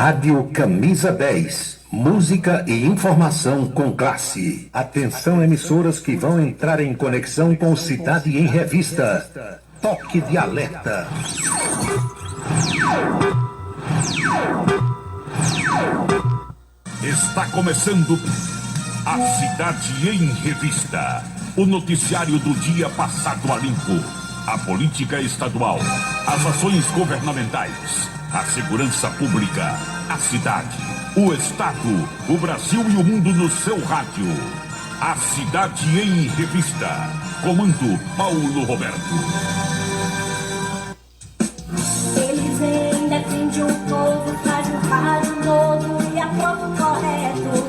Rádio Camisa 10. Música e informação com classe. Atenção, emissoras que vão entrar em conexão com Cidade em Revista. Toque de alerta. Está começando a Cidade em Revista. O noticiário do dia passado a limpo. A política estadual, as ações governamentais, a segurança pública, a cidade, o estado, o Brasil e o mundo no seu rádio. A Cidade em Revista. Comando Paulo Roberto. Eles vêm, defende o povo, faz um rádio novo e a povo correto.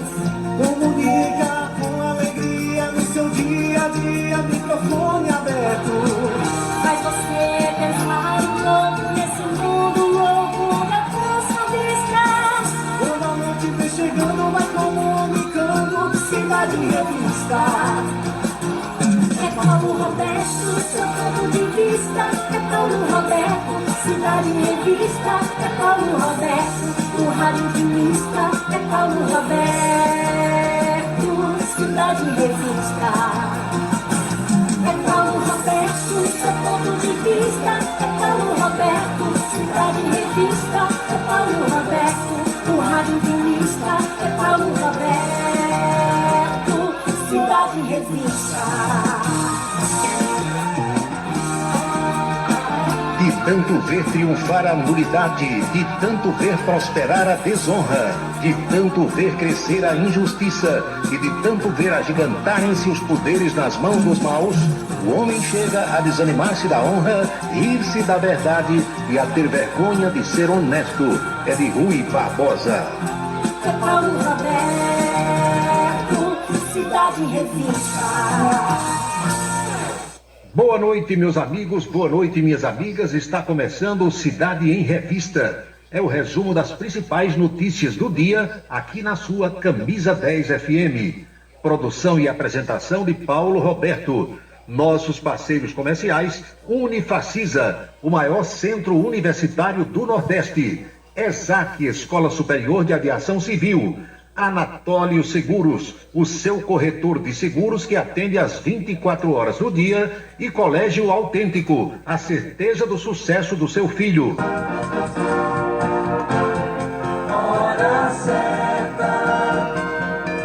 Comunica com alegria no seu dia a dia, microfone aberto. Faz você pensar um pouco nesse mundo louco da função vista. Toda noite vem chegando, vai comunicando, Cidade em Revista. É Paulo Roberto, seu ponto de vista. É Paulo Roberto, Cidade em Revista. É Paulo Roberto, o rádio de lista. É Paulo Roberto, Cidade em Revista. É Paulo Roberto, seu ponto de vista. É Paulo Roberto, Cidade em Revista. É Paulo Roberto, o rádio de lista. É Paulo Roberto, Cidade em Revista. De tanto ver triunfar a nulidade, de tanto ver prosperar a desonra, de tanto ver crescer a injustiça e de tanto ver agigantarem-se os poderes nas mãos dos maus, o homem chega a desanimar-se da honra, rir-se da verdade e a ter vergonha de ser honesto. É de Rui Barbosa. É Paulo Roberto, Cidade em Revista. Boa noite, meus amigos, boa noite, minhas amigas. Está começando o Cidade em Revista. É o resumo das principais notícias do dia aqui na sua Camisa 10 FM. Produção e apresentação de Paulo Roberto. Nossos parceiros comerciais, Unifacisa, o maior centro universitário do Nordeste. ESAC, Escola Superior de Aviação Civil. Anatólio Seguros, o seu corretor de seguros que atende às 24 horas do dia, e Colégio Autêntico, a certeza do sucesso do seu filho. Hora certa.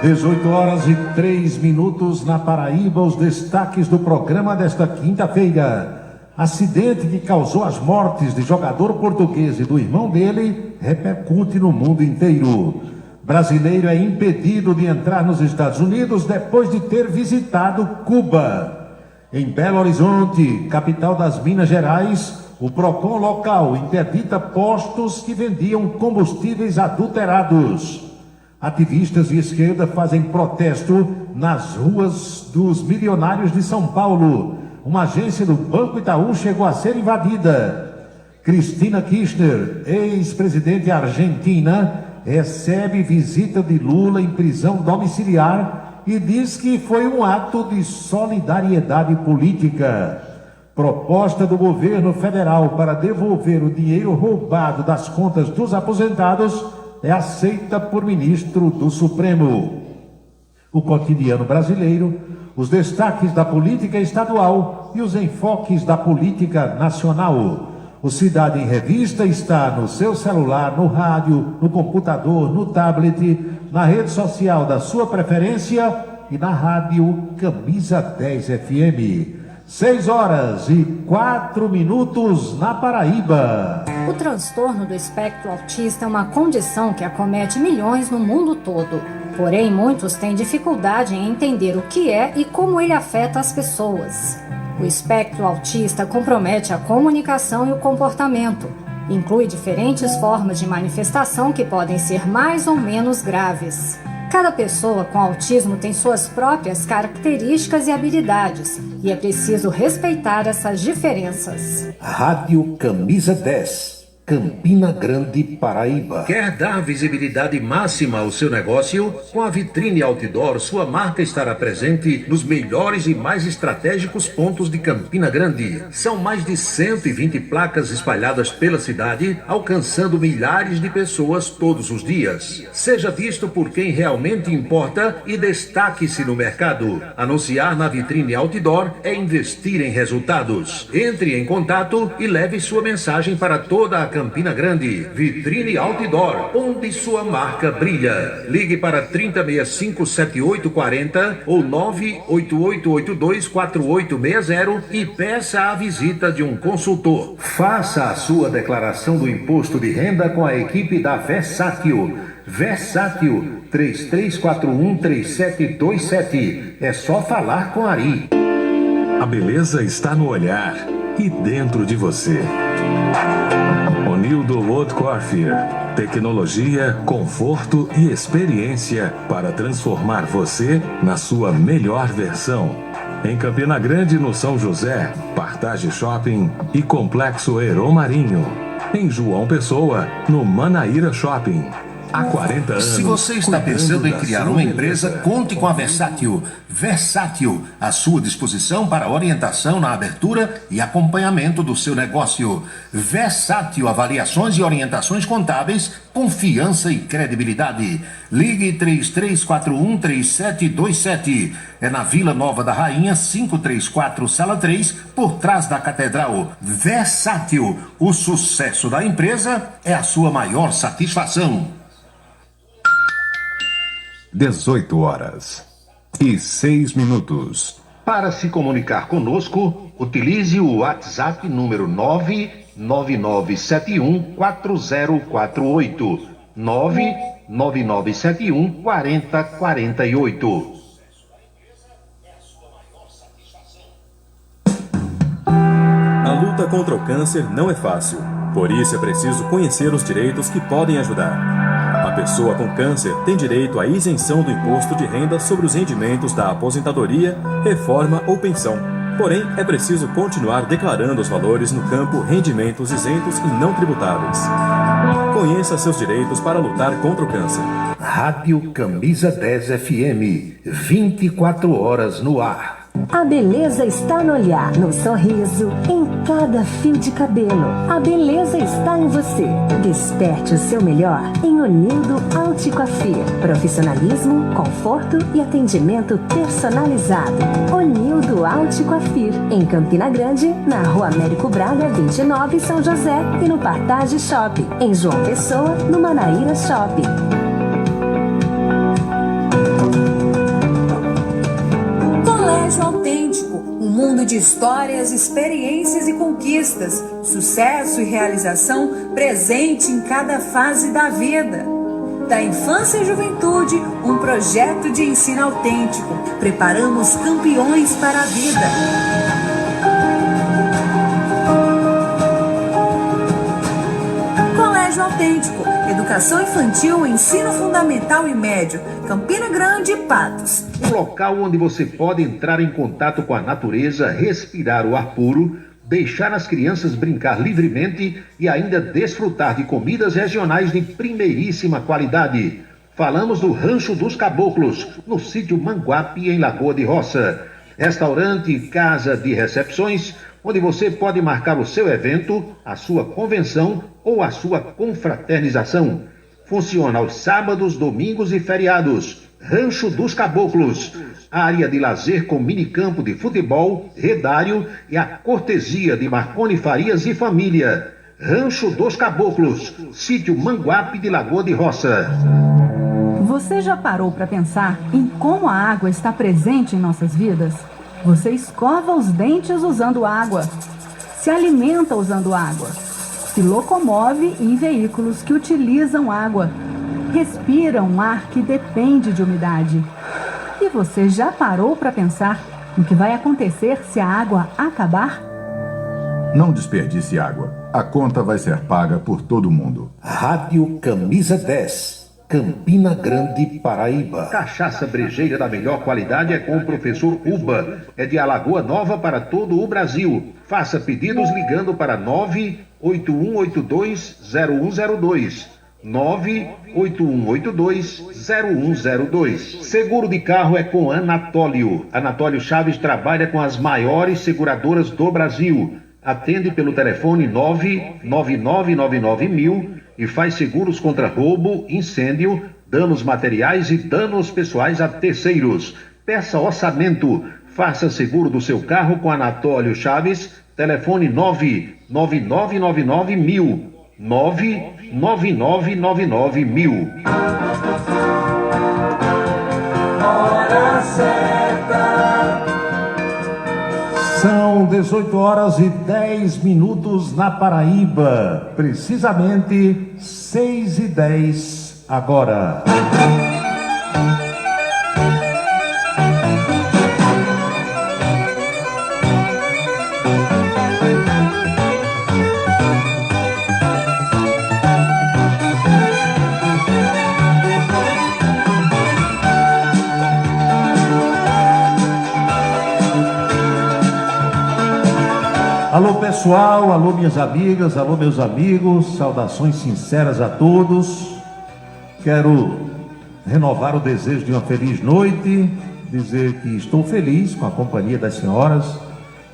18h03 na Paraíba, os destaques do programa desta quinta-feira. Acidente que causou as mortes de jogador português e do irmão dele repercute no mundo inteiro. Brasileiro é impedido de entrar nos Estados Unidos depois de ter visitado Cuba. Em Belo Horizonte, capital das Minas Gerais, o PROCON local interdita postos que vendiam combustíveis adulterados. Ativistas de esquerda fazem protesto nas ruas dos Milionários de São Paulo. Uma agência do Banco Itaú chegou a ser invadida. Cristina Kirchner, ex-presidente argentina, recebe visita de Lula em prisão domiciliar e diz que foi um ato de solidariedade política. Proposta do governo federal para devolver o dinheiro roubado das contas dos aposentados é aceita por ministro do Supremo. O cotidiano brasileiro, os destaques da política estadual e os enfoques da política nacional. O Cidade em Revista está no seu celular, no rádio, no computador, no tablet, na rede social da sua preferência e na rádio Camisa 10 FM. 6h04 na Paraíba. O transtorno do espectro autista é uma condição que acomete milhões no mundo todo. Porém, muitos têm dificuldade em entender o que é e como ele afeta as pessoas. O espectro autista compromete a comunicação e o comportamento. Inclui diferentes formas de manifestação que podem ser mais ou menos graves. Cada pessoa com autismo tem suas próprias características e habilidades, e é preciso respeitar essas diferenças. Rádio Camisa 10. Campina Grande, Paraíba. Quer dar visibilidade máxima ao seu negócio? Com a Vitrine Outdoor, sua marca estará presente nos melhores e mais estratégicos pontos de Campina Grande. São mais de 120 placas espalhadas pela cidade, alcançando milhares de pessoas todos os dias. Seja visto por quem realmente importa e destaque-se no mercado. Anunciar na Vitrine Outdoor é investir em resultados. Entre em contato e leve sua mensagem para toda a Campina Grande. Vitrine Outdoor, onde sua marca brilha. Ligue para 3065-7840 ou 98882-4860 e peça a visita de um consultor. Faça a sua declaração do imposto de renda com a equipe da Versátil. Versátil 3341-3727. É só falar com Ari. A beleza está no olhar e dentro de você. Onildo Wood Coiffure. Tecnologia, conforto e experiência para transformar você na sua melhor versão. Em Campina Grande, no São José, Partage Shopping e Complexo Heron Marinho. Em João Pessoa, no Manaíra Shopping. Há 40 anos. Se você está pensando em criar uma empresa, conte com a Versátil. Versátil, à sua disposição para orientação na abertura e acompanhamento do seu negócio. Versátil, avaliações e orientações contábeis, confiança e credibilidade. Ligue 3341-3727. É na Vila Nova da Rainha, 534, Sala 3, por trás da Catedral. Versátil, o sucesso da empresa é a sua maior satisfação. 18h06. Para se comunicar conosco, utilize o WhatsApp número 99971-4048. 99971-4048. A luta contra o câncer não é fácil. Por isso é preciso conhecer os direitos que podem ajudar. A pessoa com câncer tem direito à isenção do imposto de renda sobre os rendimentos da aposentadoria, reforma ou pensão. Porém, é preciso continuar declarando os valores no campo rendimentos isentos e não tributáveis. Conheça seus direitos para lutar contra o câncer. Rádio Camisa 10 FM, 24 horas no ar. A beleza está no olhar, no sorriso, em cada fio de cabelo. A beleza está em você. Desperte o seu melhor em Onildo Coiffure. Profissionalismo, conforto e atendimento personalizado. Onildo Coiffure, em Campina Grande, na Rua Américo Braga, 29, São José, e no Partage Shopping, em João Pessoa, no Manaíra Shopping. Colégio Autêntico, um mundo de histórias, experiências e conquistas, sucesso e realização presente em cada fase da vida. Da infância e juventude, um projeto de ensino autêntico. Preparamos campeões para a vida. Colégio Autêntico, educação infantil, ensino fundamental e médio, Campina Grande e Patos. Um local onde você pode entrar em contato com a natureza, respirar o ar puro, deixar as crianças brincar livremente e ainda desfrutar de comidas regionais de primeiríssima qualidade. Falamos do Rancho dos Caboclos, no sítio Manguape, em Lagoa de Roça. Restaurante, casa de recepções, onde você pode marcar o seu evento, a sua convenção ou a sua confraternização. Funciona aos sábados, domingos e feriados. Rancho dos Caboclos, área de lazer com minicampo de futebol, redário e a cortesia de Marconi Farias e família. Rancho dos Caboclos, sítio Manguape de Lagoa de Roça. Você já parou para pensar em como a água está presente em nossas vidas? Você escova os dentes usando água, se alimenta usando água, se locomove em veículos que utilizam água, respira um ar que depende de umidade. E você já parou para pensar no que vai acontecer se a água acabar? Não desperdice água. A conta vai ser paga por todo mundo. Rádio Camisa 10, Campina Grande, Paraíba. Cachaça brejeira da melhor qualidade é com o professor Uba. É de Alagoa Nova para todo o Brasil. Faça pedidos ligando para 981820102. 981820102. Seguro de carro é com Anatólio. Anatólio Chaves trabalha com as maiores seguradoras do Brasil. Atende pelo telefone 99999.000 e faz seguros contra roubo, incêndio, danos materiais e danos pessoais a terceiros. Peça orçamento. Faça seguro do seu carro com Anatólio Chaves. Telefone 99999.000. 99999.000. Hora certa. São 18 horas e 10 minutos na Paraíba. Precisamente 6h10 agora. Alô pessoal, alô minhas amigas, alô meus amigos, saudações sinceras a todos. Quero renovar o desejo de uma feliz noite, dizer que estou feliz com a companhia das senhoras,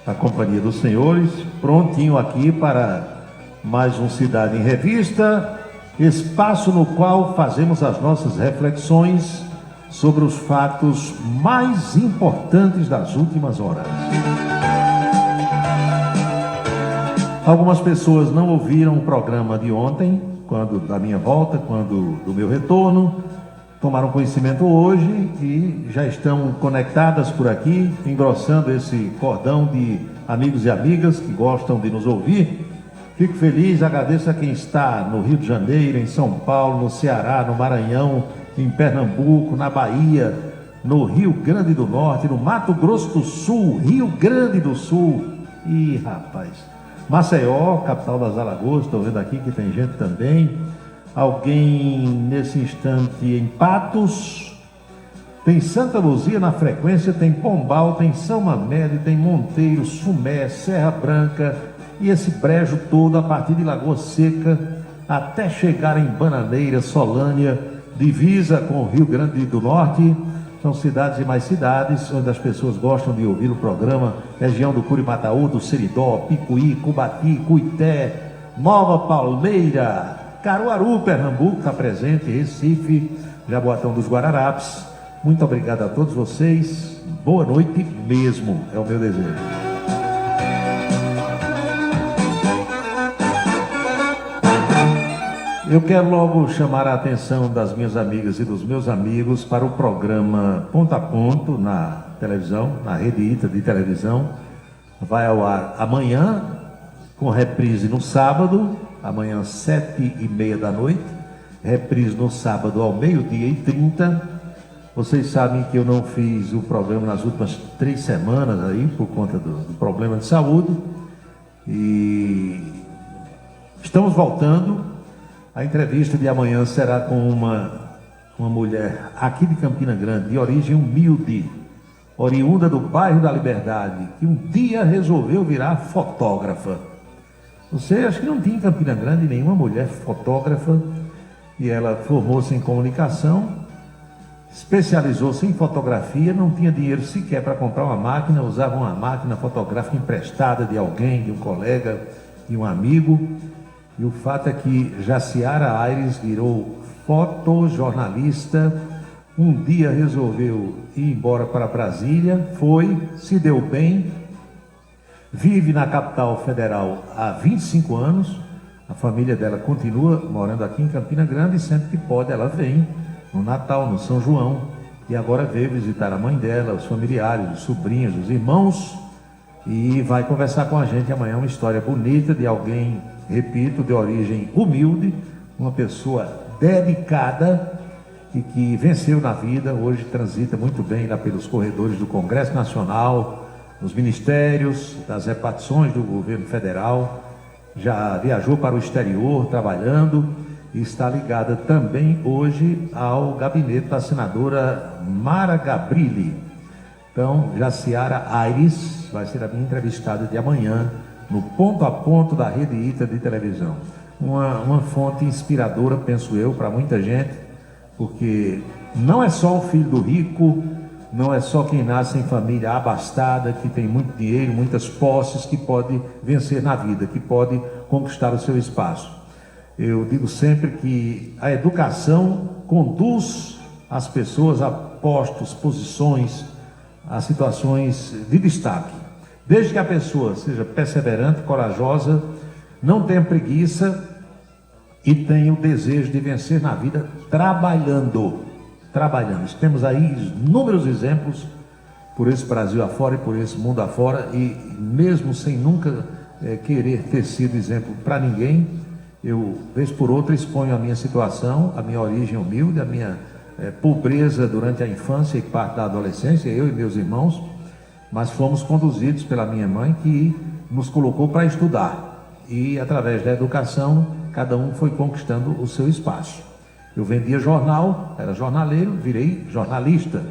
a companhia dos senhores, prontinho aqui para mais um Cidade em Revista, espaço no qual fazemos as nossas reflexões sobre os fatos mais importantes das últimas horas. Algumas pessoas não ouviram o programa de ontem, da minha volta, do meu retorno, tomaram conhecimento hoje e já estão conectadas por aqui, engrossando esse cordão de amigos e amigas que gostam de nos ouvir. Fico feliz, agradeço a quem está no Rio de Janeiro, em São Paulo, no Ceará, no Maranhão, em Pernambuco, na Bahia, no Rio Grande do Norte, no Mato Grosso do Sul, Rio Grande do Sul. Ih, rapaz... Maceió, capital das Alagoas, estou vendo aqui que tem gente também. Alguém nesse instante em Patos. Tem Santa Luzia na frequência, tem Pombal, tem São Mamede, tem Monteiro, Sumé, Serra Branca e esse brejo todo a partir de Lagoa Seca até chegar em Bananeira, Solânia, divisa com o Rio Grande do Norte. São cidades e mais cidades onde as pessoas gostam de ouvir o programa. Região do Curimataú, do Seridó, Picuí, Cubati, Cuité, Nova Palmeira, Caruaru, Pernambuco está presente, Recife, Jaboatão dos Guararapes. Muito obrigado a todos vocês. Boa noite mesmo, é o meu desejo. Eu quero logo chamar a atenção das minhas amigas e dos meus amigos para o programa Ponto a Ponto na televisão, na Rede ITA de televisão. Vai ao ar amanhã, com reprise no sábado, amanhã 7h30 da noite, reprise no sábado ao 12h30. Vocês sabem que eu não fiz o programa nas últimas 3 semanas aí, por conta do problema de saúde. E estamos voltando. A entrevista de amanhã será com uma mulher aqui de Campina Grande, de origem humilde, oriunda do bairro da Liberdade, que um dia resolveu virar fotógrafa. Você acha que não tinha em Campina Grande nenhuma mulher fotógrafa, e ela formou-se em comunicação, especializou-se em fotografia, não tinha dinheiro sequer para comprar uma máquina, usava uma máquina fotográfica emprestada de alguém, de um colega, de um amigo. E o fato é que Jaciara Aires virou fotojornalista, um dia resolveu ir embora para Brasília, se deu bem, vive na capital federal há 25 anos, a família dela continua morando aqui em Campina Grande e sempre que pode ela vem no Natal, no São João, e agora veio visitar a mãe dela, os familiares, os sobrinhos, os irmãos, e vai conversar com a gente amanhã uma história bonita de alguém, repito, de origem humilde, uma pessoa dedicada e que venceu na vida, hoje transita muito bem lá pelos corredores do Congresso Nacional, nos ministérios, das repartições do governo federal, já viajou para o exterior trabalhando e está ligada também hoje ao gabinete da senadora Mara Gabrilli. Então, Jaciara Aires vai ser a minha entrevistada de amanhã no Ponto a Ponto da Rede ITA de televisão. Uma fonte inspiradora, penso eu, para muita gente, porque não é só o filho do rico, não é só quem nasce em família abastada, que tem muito dinheiro, muitas posses, que pode vencer na vida, que pode conquistar o seu espaço. Eu digo sempre que a educação conduz as pessoas a postos, posições, a situações de destaque. Desde que a pessoa seja perseverante, corajosa, não tenha preguiça e tenha o desejo de vencer na vida trabalhando. Temos aí inúmeros exemplos por esse Brasil afora e por esse mundo afora, e mesmo sem nunca querer ter sido exemplo para ninguém, eu, vez por outra, exponho a minha situação, a minha origem humilde, a minha pobreza durante a infância e parte da adolescência, eu e meus irmãos, mas fomos conduzidos pela minha mãe, que nos colocou para estudar, e através da educação cada um foi conquistando o seu espaço. Eu vendia jornal, era jornaleiro, virei jornalista.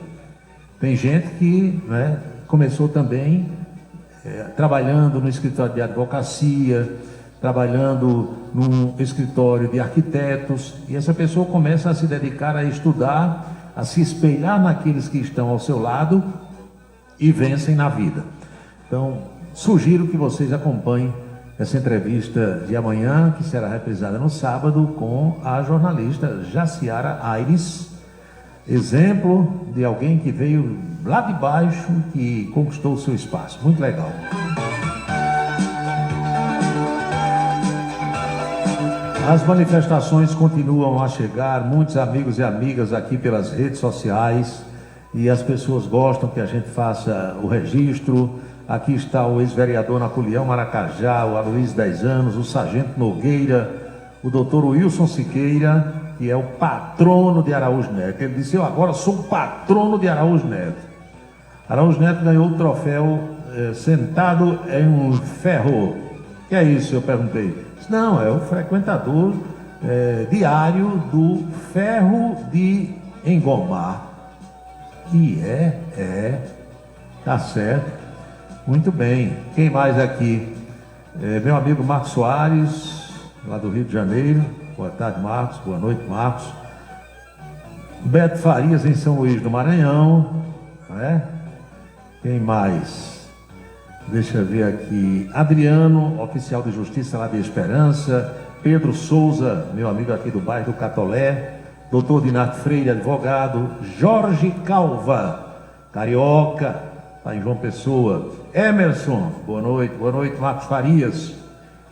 Tem gente que começou também trabalhando no escritório de advocacia, trabalhando num escritório de arquitetos, e essa pessoa começa a se dedicar a estudar, a se espelhar naqueles que estão ao seu lado e vencem na vida. Então, sugiro que vocês acompanhem essa entrevista de amanhã, que será reprisada no sábado, com a jornalista Jaciara Aires, exemplo de alguém que veio lá de baixo, que conquistou o seu espaço. Muito legal. As manifestações continuam a chegar, muitos amigos e amigas aqui pelas redes sociais, e as pessoas gostam que a gente faça o registro. Aqui está o ex-vereador Napoleão Maracajá, o Aloysio 10 anos, o Sargento Nogueira, o doutor Wilson Siqueira, que é o patrono de Araújo Neto. Ele disse: eu agora sou o patrono de Araújo Neto. Araújo Neto ganhou o troféu sentado em um ferro. Que é isso? Eu perguntei. Não, é o frequentador diário do ferro de engomar. Que tá certo. Muito bem. Quem mais aqui? Meu amigo Marcos Soares, lá do Rio de Janeiro. Boa tarde, Marcos. Boa noite, Marcos. Beto Farias, em São Luís do Maranhão. Quem mais? Deixa eu ver aqui. Adriano, oficial de justiça lá de Esperança. Pedro Souza, meu amigo aqui do bairro do Catolé. Doutor Dinato Freire, advogado. Jorge Calva, carioca, está em João Pessoa. Emerson, boa noite. Boa noite, Marcos Farias,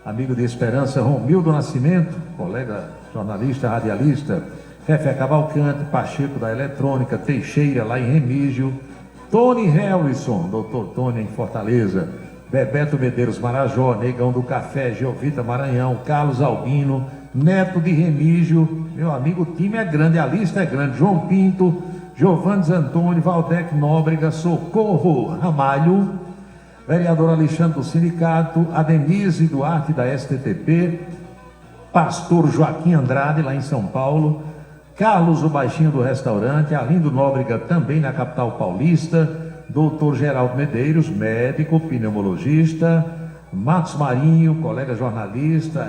amigo de Esperança. Romildo Nascimento, colega jornalista, radialista. Fefé Cavalcante, Pacheco da Eletrônica. Teixeira, lá em Remígio. Tony Harrison, doutor Tony em Fortaleza. Bebeto Medeiros Marajó, Negão do Café, Geovita Maranhão. Carlos Albino, Neto de Remígio. Meu amigo, o time é grande, a lista é grande. João Pinto, Giovannes Antônio, Valdec Nóbrega, Socorro Ramalho, vereador Alexandre do Sindicato, a Denise Duarte da STTP, pastor Joaquim Andrade, lá em São Paulo, Carlos o Baixinho do Restaurante, Arlindo Nóbrega, também na capital paulista, doutor Geraldo Medeiros, médico, pneumologista, Marcos Marinho, colega jornalista,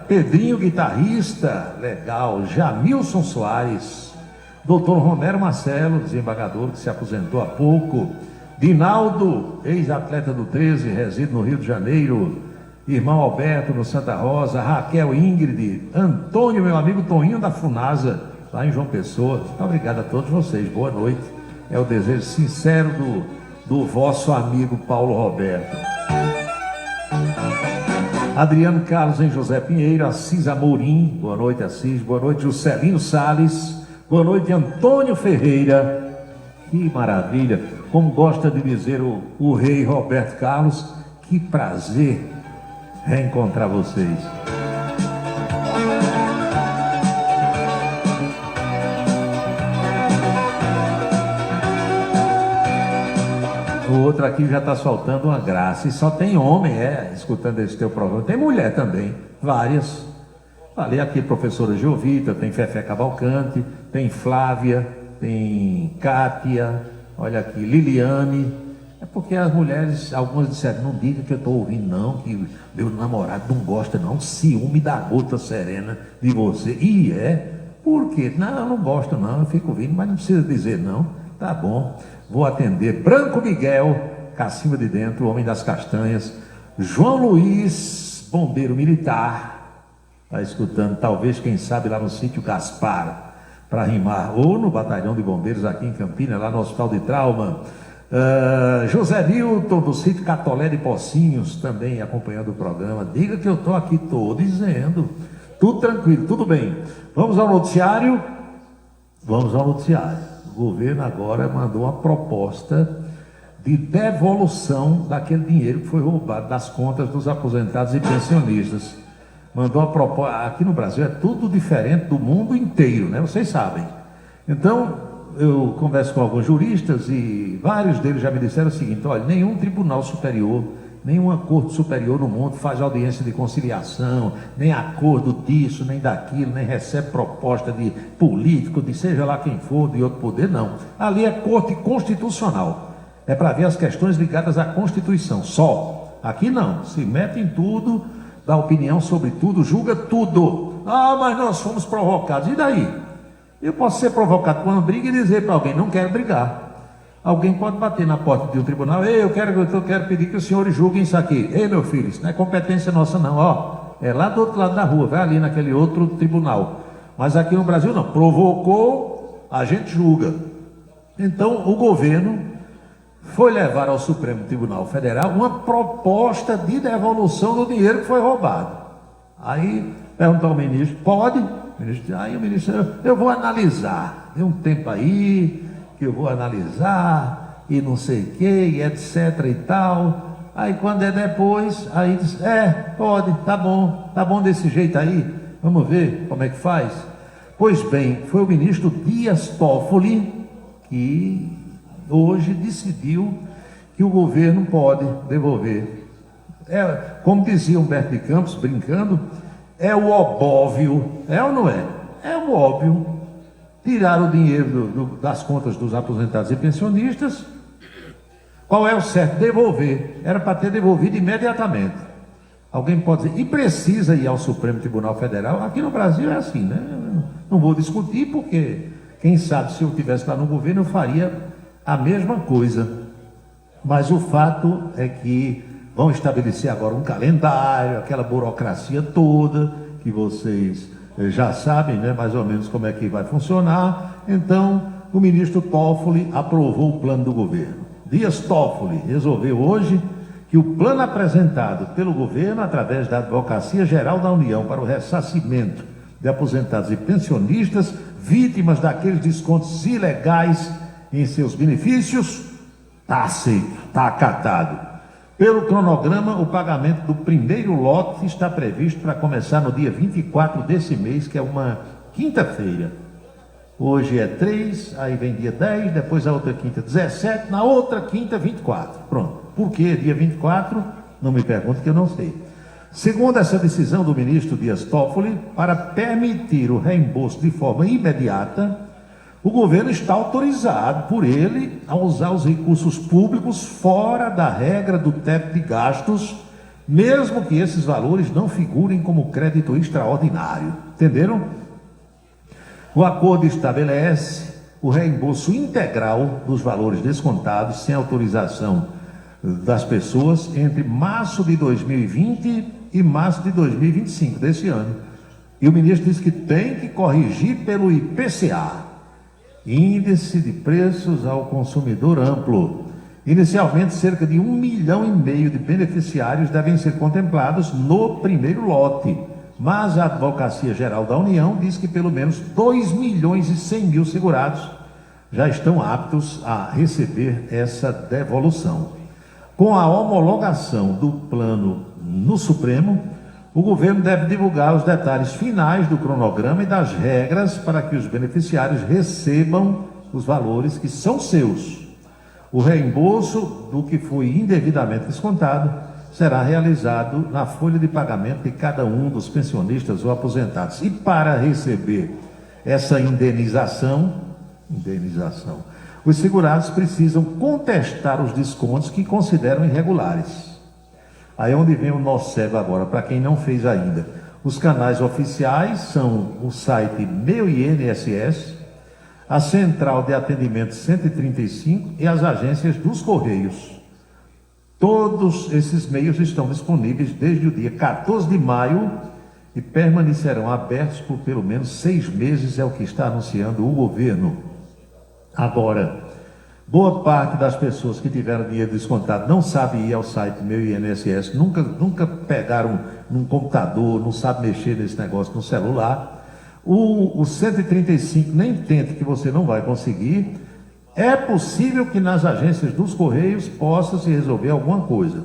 Pedrinho, guitarrista, legal, Jamilson Soares, doutor Romero Marcelo, desembargador que se aposentou há pouco, Dinaldo, ex-atleta do 13, reside no Rio de Janeiro, irmão Alberto no Santa Rosa, Raquel Ingrid, Antônio, meu amigo Toninho da Funasa, lá em João Pessoa. Muito obrigado a todos vocês, boa noite. É o desejo sincero do vosso amigo Paulo Roberto. Adriano Carlos em José Pinheiro, Assis Amorim, boa noite Assis, boa noite Juscelino Salles, boa noite Antônio Ferreira, que maravilha, como gosta de dizer o rei Roberto Carlos, que prazer reencontrar vocês. O outro aqui já está soltando uma graça. E só tem homem, escutando esse teu programa. Tem mulher também, várias. Falei aqui, professora Giovita, tem Fefé Cavalcante, tem Flávia, tem Kátia. Olha aqui, Liliane. É porque as mulheres, algumas disseram, não diga que eu estou ouvindo não, que meu namorado não gosta não, ciúme da gota serena de você. E é? Por quê? Não, eu não gosto não, eu fico ouvindo, mas não precisa dizer não. Tá bom, vou atender. Branco Miguel, Cacimba de Dentro, Homem das Castanhas. João Luiz, bombeiro militar, está escutando, talvez, quem sabe, lá no sítio Gaspar, para rimar, ou no batalhão de bombeiros aqui em Campinas, lá no Hospital de Trauma. José Nilton, do sítio Catolé de Pocinhos, também acompanhando o programa. Diga que eu estou aqui, estou dizendo. Tudo tranquilo, tudo bem. Vamos ao noticiário? Vamos ao noticiário. O governo agora mandou uma proposta de devolução daquele dinheiro que foi roubado das contas dos aposentados e pensionistas. Mandou uma proposta. Aqui no Brasil é tudo diferente do mundo inteiro, né? Vocês sabem. Então, eu converso com alguns juristas e vários deles já me disseram o seguinte: olha, nenhum tribunal superior, nenhuma corte superior no mundo faz audiência de conciliação, nem acordo disso, nem daquilo, nem recebe proposta de político, de seja lá quem for, de outro poder, não. Ali é corte constitucional. É para ver as questões ligadas à Constituição, só. Aqui não, se mete em tudo, dá opinião sobre tudo, julga tudo. Ah, mas nós fomos provocados, e daí? Eu posso ser provocado com uma briga e dizer para alguém, não quero brigar. Alguém pode bater na porta de um tribunal, eu quero pedir que os senhores julguem isso aqui. Ei, meu filho, isso não é competência nossa não, ó. É lá do outro lado da rua, vai ali naquele outro tribunal. Mas aqui no Brasil não, provocou, a gente julga. Então o governo foi levar ao Supremo Tribunal Federal uma proposta de devolução do dinheiro que foi roubado. Aí perguntou ao ministro, pode? Aí o ministro, eu vou analisar, deu um tempo aí, que eu vou analisar, e não sei o que, e etc e tal. Aí quando é depois, aí diz, pode, tá bom desse jeito aí, vamos ver como é que faz. Pois bem, foi o ministro Dias Toffoli que hoje decidiu que o governo pode devolver. Como dizia Humberto de Campos, brincando, é o óbvio, é ou não é? É o óbvio. Tirar o dinheiro das contas dos aposentados e pensionistas. Qual é o certo? Devolver. Era para ter devolvido imediatamente. Alguém pode dizer, e precisa ir ao Supremo Tribunal Federal? Aqui no Brasil é assim, né? Não vou discutir, porque quem sabe se eu estivesse lá no governo eu faria a mesma coisa. Mas o fato é que vão estabelecer agora um calendário, aquela burocracia toda, que vocês já sabem, né, mais ou menos como é que vai funcionar. Então, o ministro Toffoli aprovou o plano do governo. Dias Toffoli resolveu hoje que o plano apresentado pelo governo, através da Advocacia Geral da União para o ressarcimento de aposentados e pensionistas, vítimas daqueles descontos ilegais em seus benefícios, está aceito, está acatado. Pelo cronograma, o pagamento do primeiro lote está previsto para começar no dia 24 desse mês, que é uma quinta-feira. Hoje é 3, aí vem dia 10, depois a outra quinta 17, na outra quinta 24. Pronto. Por que dia 24? Não me pergunte que eu não sei. Segundo essa decisão do ministro Dias Toffoli, para permitir o reembolso de forma imediata, o governo está autorizado por ele a usar os recursos públicos fora da regra do teto de gastos, mesmo que esses valores não figurem como crédito extraordinário. Entenderam? O acordo estabelece o reembolso integral dos valores descontados sem autorização das pessoas entre março de 2020 e março de 2025 desse ano. E o ministro disse que tem que corrigir pelo IPCA, Índice de Preços ao Consumidor Amplo. Inicialmente, cerca de 1,5 milhão de beneficiários devem ser contemplados no primeiro lote, mas a Advocacia Geral da União diz que pelo menos 2.100.000 segurados já estão aptos a receber essa devolução. Com a homologação do plano no Supremo, o governo deve divulgar os detalhes finais do cronograma e das regras para que os beneficiários recebam os valores que são seus. O reembolso do que foi indevidamente descontado será realizado na folha de pagamento de cada um dos pensionistas ou aposentados. E para receber essa indenização, os segurados precisam contestar os descontos que consideram irregulares. Aí é onde vem o nosso cego agora, para quem não fez ainda. Os canais oficiais são o site Meu INSS, a Central de Atendimento 135 e as agências dos Correios. Todos esses meios estão disponíveis desde o dia 14 de maio e permanecerão abertos por pelo menos 6 meses, é o que está anunciando o governo. Agora, boa parte das pessoas que tiveram dinheiro descontado não sabe ir ao site Meu INSS, nunca pegaram num computador, não sabe mexer nesse negócio no celular. O 135 nem tenta, que você não vai conseguir. É possível que nas agências dos Correios possa se resolver alguma coisa.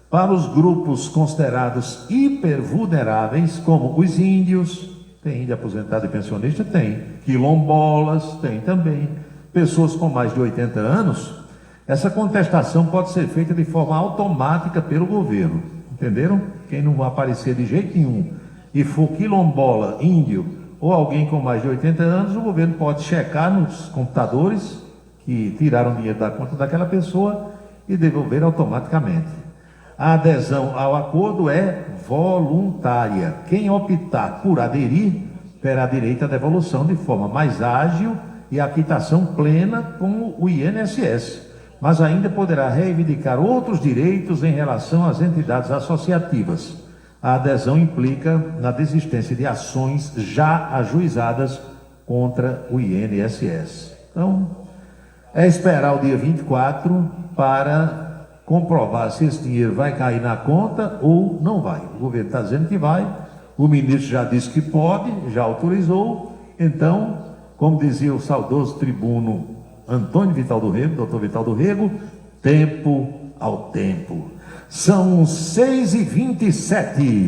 Para os grupos considerados hipervulneráveis, como os índios, tem índio aposentado e pensionista? Tem. Quilombolas? Tem também. Pessoas com mais de 80 anos, essa contestação pode ser feita de forma automática pelo governo. Entenderam? Quem não vai aparecer de jeito nenhum e for quilombola, índio ou alguém com mais de 80 anos, o governo pode checar nos computadores que tiraram dinheiro da conta daquela pessoa e devolver automaticamente. A adesão ao acordo é voluntária. Quem optar por aderir terá direito à devolução de forma mais ágil e a quitação plena com o INSS, mas ainda poderá reivindicar outros direitos em relação às entidades associativas. A adesão implica na desistência de ações já ajuizadas contra o INSS. Então, é esperar o dia 24 para comprovar se esse dinheiro vai cair na conta ou não vai. O governo está dizendo que vai, o ministro já disse que pode, já autorizou. Então, como dizia o saudoso tribuno Antônio Vital do Rego, doutor Vital do Rego, tempo ao tempo. São 6h27.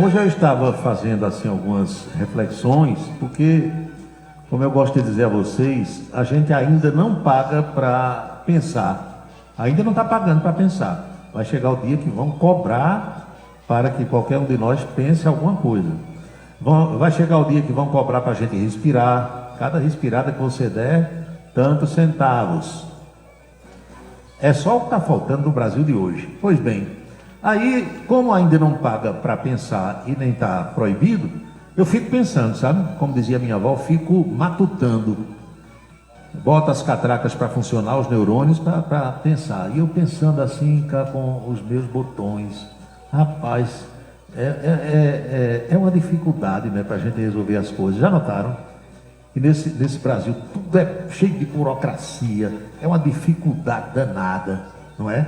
Hoje eu estava fazendo assim algumas reflexões, porque, como eu gosto de dizer a vocês, a gente ainda não paga para pensar. Ainda não está pagando para pensar. Vai chegar o dia que vão cobrar para que qualquer um de nós pense alguma coisa. Vai chegar o dia que vão cobrar para a gente respirar. Cada respirada que você der, tantos centavos. É só o que está faltando no Brasil de hoje. Pois bem, aí, como ainda não paga para pensar e nem está proibido, eu fico pensando, sabe? Como dizia minha avó, fico matutando. Bota as catracas para funcionar, os neurônios para pensar. E eu pensando assim, com os meus botões. Rapaz, é uma dificuldade, né, para a gente resolver as coisas. Já notaram? Que nesse Brasil tudo é cheio de burocracia. É uma dificuldade danada, não é?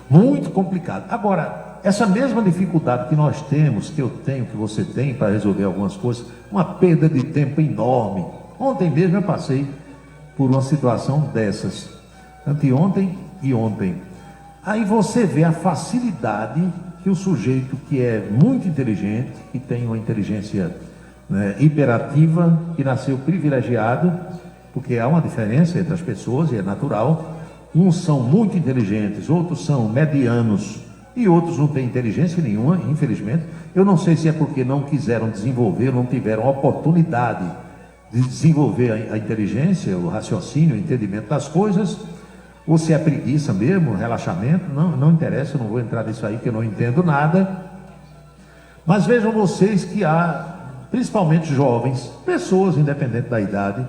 Muito complicado. Agora, essa mesma dificuldade que nós temos, que eu tenho, que você tem para resolver algumas coisas, uma perda de tempo enorme. Ontem mesmo eu passei por uma situação dessas, anteontem e ontem. Aí você vê a facilidade que o sujeito que é muito inteligente, que tem uma inteligência, né, hiperativa, que nasceu privilegiado, porque há uma diferença entre as pessoas e é natural. Uns são muito inteligentes, outros são medianos e outros não têm inteligência nenhuma, infelizmente. Eu não sei se é porque não quiseram desenvolver, não tiveram oportunidade de desenvolver a inteligência, o raciocínio, o entendimento das coisas, ou se é preguiça mesmo, relaxamento, não interessa, eu não vou entrar nisso aí, que eu não entendo nada. Mas vejam vocês que há, principalmente jovens, pessoas independente da idade,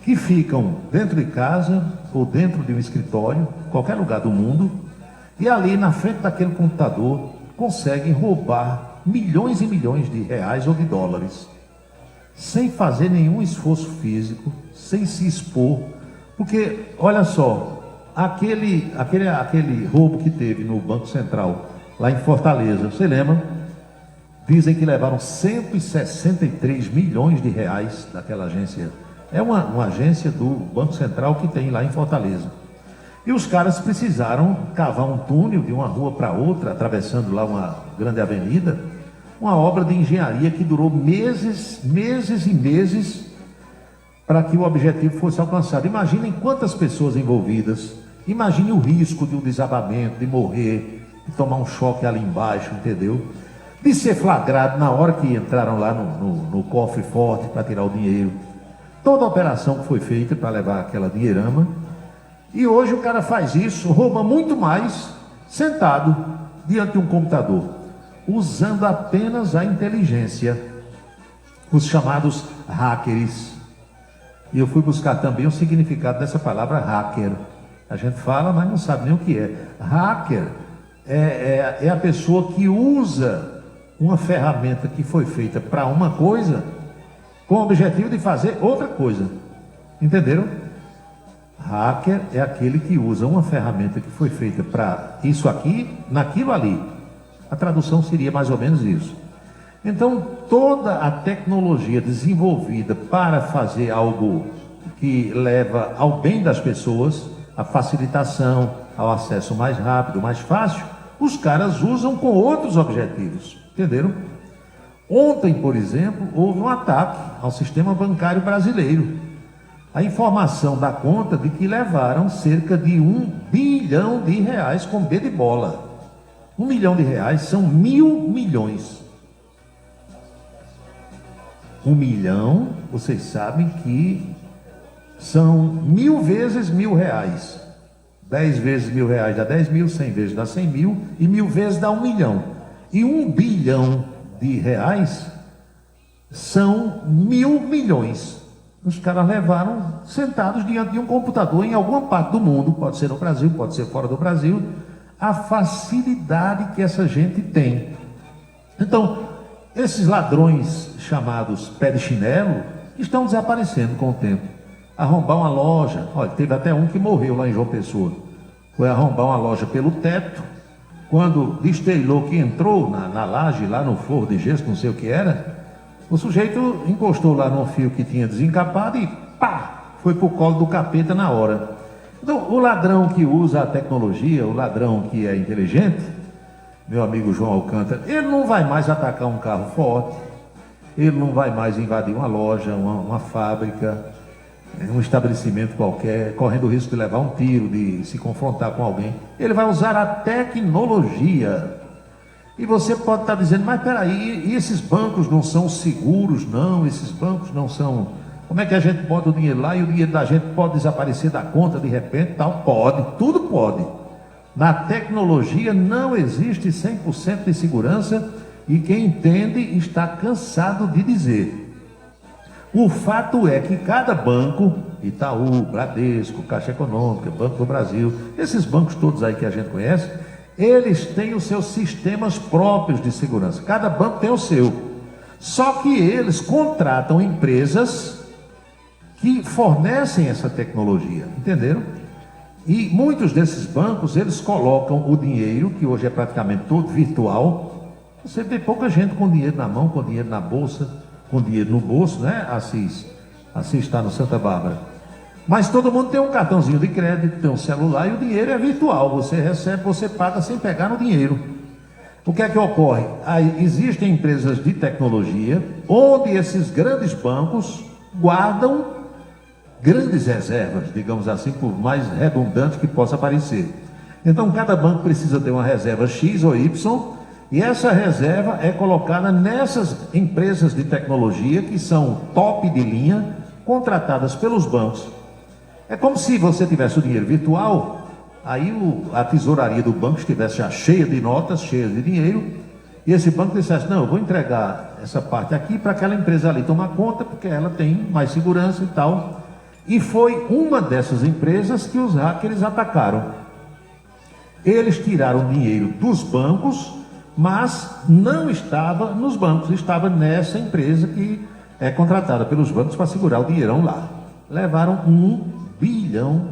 que ficam dentro de casa ou dentro de um escritório, qualquer lugar do mundo, e ali na frente daquele computador conseguem roubar milhões e milhões de reais ou de dólares, sem fazer nenhum esforço físico, sem se expor. Porque, olha só, aquele roubo que teve no Banco Central, lá em Fortaleza, você lembra? Dizem que levaram 163 milhões de reais daquela agência. É uma agência do Banco Central que tem lá em Fortaleza. E os caras precisaram cavar um túnel de uma rua para outra, atravessando lá uma grande avenida, uma obra de engenharia que durou meses e meses para que o objetivo fosse alcançado. Imaginem quantas pessoas envolvidas Imagine o risco de um desabamento, de morrer, de tomar um choque ali embaixo, entendeu? De ser flagrado na hora que entraram lá no cofre forte para tirar o dinheiro. Toda a operação que foi feita para levar aquela dinheirama. E hoje o cara faz isso, rouba muito mais sentado diante de um computador, usando apenas a inteligência, os chamados hackers. E eu fui buscar também o significado dessa palavra hacker. A gente fala, mas não sabe nem o que é. Hacker é a pessoa que usa uma ferramenta que foi feita para uma coisa com o objetivo de fazer outra coisa. Entenderam? Hacker é aquele que usa uma ferramenta que foi feita para isso aqui, naquilo ali. A tradução seria mais ou menos isso. Então, toda a tecnologia desenvolvida para fazer algo que leva ao bem das pessoas, a facilitação, ao acesso mais rápido, mais fácil, os caras usam com outros objetivos. Entenderam? Ontem, por exemplo, houve um ataque ao sistema bancário brasileiro. A informação dá conta de que levaram cerca de R$1 bilhão com B de bola. R$1 milhão são 1.000 milhões. 1 milhão, vocês sabem que são 1.000 vezes R$1.000. 10 vezes R$1.000 dá 10 mil, 100 vezes dá 100 mil, e 1.000 vezes dá 1 milhão. E R$1 bilhão são 1.000 milhões. Os caras levaram sentados diante de um computador em alguma parte do mundo, pode ser no Brasil, pode ser fora do Brasil, a facilidade que essa gente tem. Então, esses ladrões chamados pé de chinelo estão desaparecendo com o tempo. Arrombar uma loja, olha, teve até um que morreu lá em João Pessoa. Foi arrombar uma loja pelo teto, quando destelhou que entrou na laje, lá no forro de gesso, não sei o que era, o sujeito encostou lá no fio que tinha desencapado e pá, foi pro colo do capeta na hora. Então, o ladrão que usa a tecnologia, o ladrão que é inteligente, meu amigo João Alcântara, ele não vai mais atacar um carro forte, ele não vai mais invadir uma loja, uma fábrica, um estabelecimento qualquer, correndo o risco de levar um tiro, de se confrontar com alguém. Ele vai usar a tecnologia. E você pode estar dizendo, mas peraí, e esses bancos não são seguros, não? Esses bancos não são... Como é que a gente bota o dinheiro lá e o dinheiro da gente pode desaparecer da conta de repente? Tal? Pode, tudo pode. Na tecnologia não existe 100% de segurança e quem entende está cansado de dizer. O fato é que cada banco, Itaú, Bradesco, Caixa Econômica, Banco do Brasil, esses bancos todos aí que a gente conhece, eles têm os seus sistemas próprios de segurança. Cada banco tem o seu. Só que eles contratam empresas que fornecem essa tecnologia. Entenderam? E muitos desses bancos, eles colocam o dinheiro, que hoje é praticamente todo virtual. Você vê pouca gente com dinheiro na mão, com dinheiro na bolsa, com dinheiro no bolso, né? Assis está no Santa Bárbara. Mas todo mundo tem um cartãozinho de crédito, tem um celular e o dinheiro é virtual. Você recebe, você paga sem pegar no dinheiro. O que é que ocorre? Existem empresas de tecnologia onde esses grandes bancos guardam grandes reservas, digamos assim, por mais redundante que possa parecer. Então cada banco precisa ter uma reserva X ou Y e essa reserva é colocada nessas empresas de tecnologia que são top de linha, contratadas pelos bancos. É como se você tivesse o dinheiro virtual, aí a tesouraria do banco estivesse já cheia de notas, cheia de dinheiro, e esse banco dissesse, não, eu vou entregar essa parte aqui para aquela empresa ali tomar conta, porque ela tem mais segurança e tal. E foi uma dessas empresas que os hackers atacaram. Eles tiraram dinheiro dos bancos, mas não estava nos bancos, estava nessa empresa que é contratada pelos bancos para segurar o dinheirão lá. Levaram R$1 bilhão,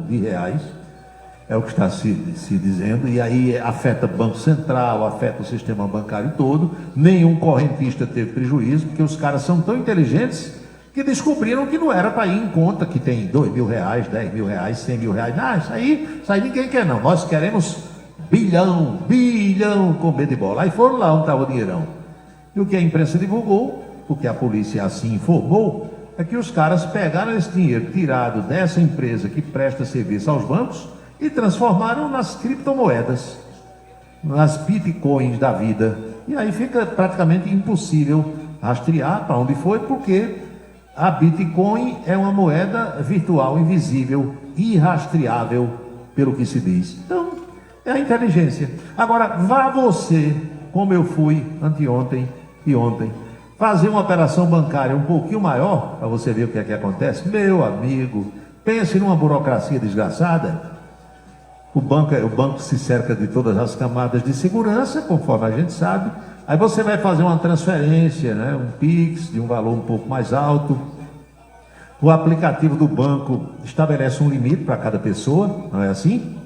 é o que está se dizendo, e aí afeta o Banco Central, afeta o sistema bancário todo. Nenhum correntista teve prejuízo, porque os caras são tão inteligentes que descobriram que não era para ir em conta que tem R$2.000, R$10.000, R$100.000. Não, isso aí ninguém quer não, nós queremos bilhão com B de bola. Aí foram lá onde estava o dinheirão. E o que a imprensa divulgou, o que a polícia assim informou, é que os caras pegaram esse dinheiro tirado dessa empresa que presta serviço aos bancos e transformaram nas criptomoedas, nas bitcoins da vida. E aí fica praticamente impossível rastrear para onde foi, porque a Bitcoin é uma moeda virtual, invisível, irrastreável, pelo que se diz. Então, é a inteligência. Agora, vá você, como eu fui anteontem e ontem, fazer uma operação bancária um pouquinho maior, para você ver o que é que acontece. Meu amigo, pense numa burocracia desgraçada. O banco se cerca de todas as camadas de segurança, conforme a gente sabe. Aí você vai fazer uma transferência, né, um Pix de um valor um pouco mais alto. O aplicativo do banco estabelece um limite para cada pessoa, não é assim?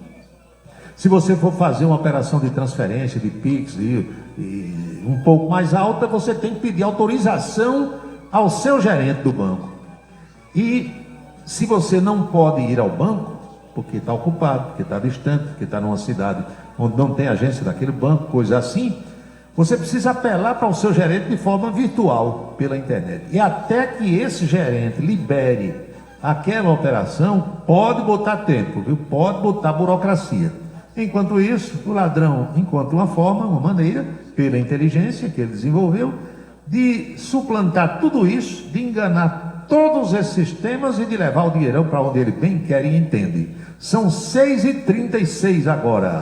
Se você for fazer uma operação de transferência, de Pix, um pouco mais alta, você tem que pedir autorização ao seu gerente do banco. E se você não pode ir ao banco, porque está ocupado, porque está distante, porque está numa cidade onde não tem agência daquele banco, coisa assim, você precisa apelar para o seu gerente de forma virtual, pela internet. E até que esse gerente libere aquela operação, pode botar tempo, viu? Pode botar burocracia. Enquanto isso, o ladrão encontra uma forma, uma maneira, pela inteligência que ele desenvolveu, de suplantar tudo isso, de enganar todos esses sistemas e de levar o dinheirão para onde ele bem quer e entende. São 6h36 agora.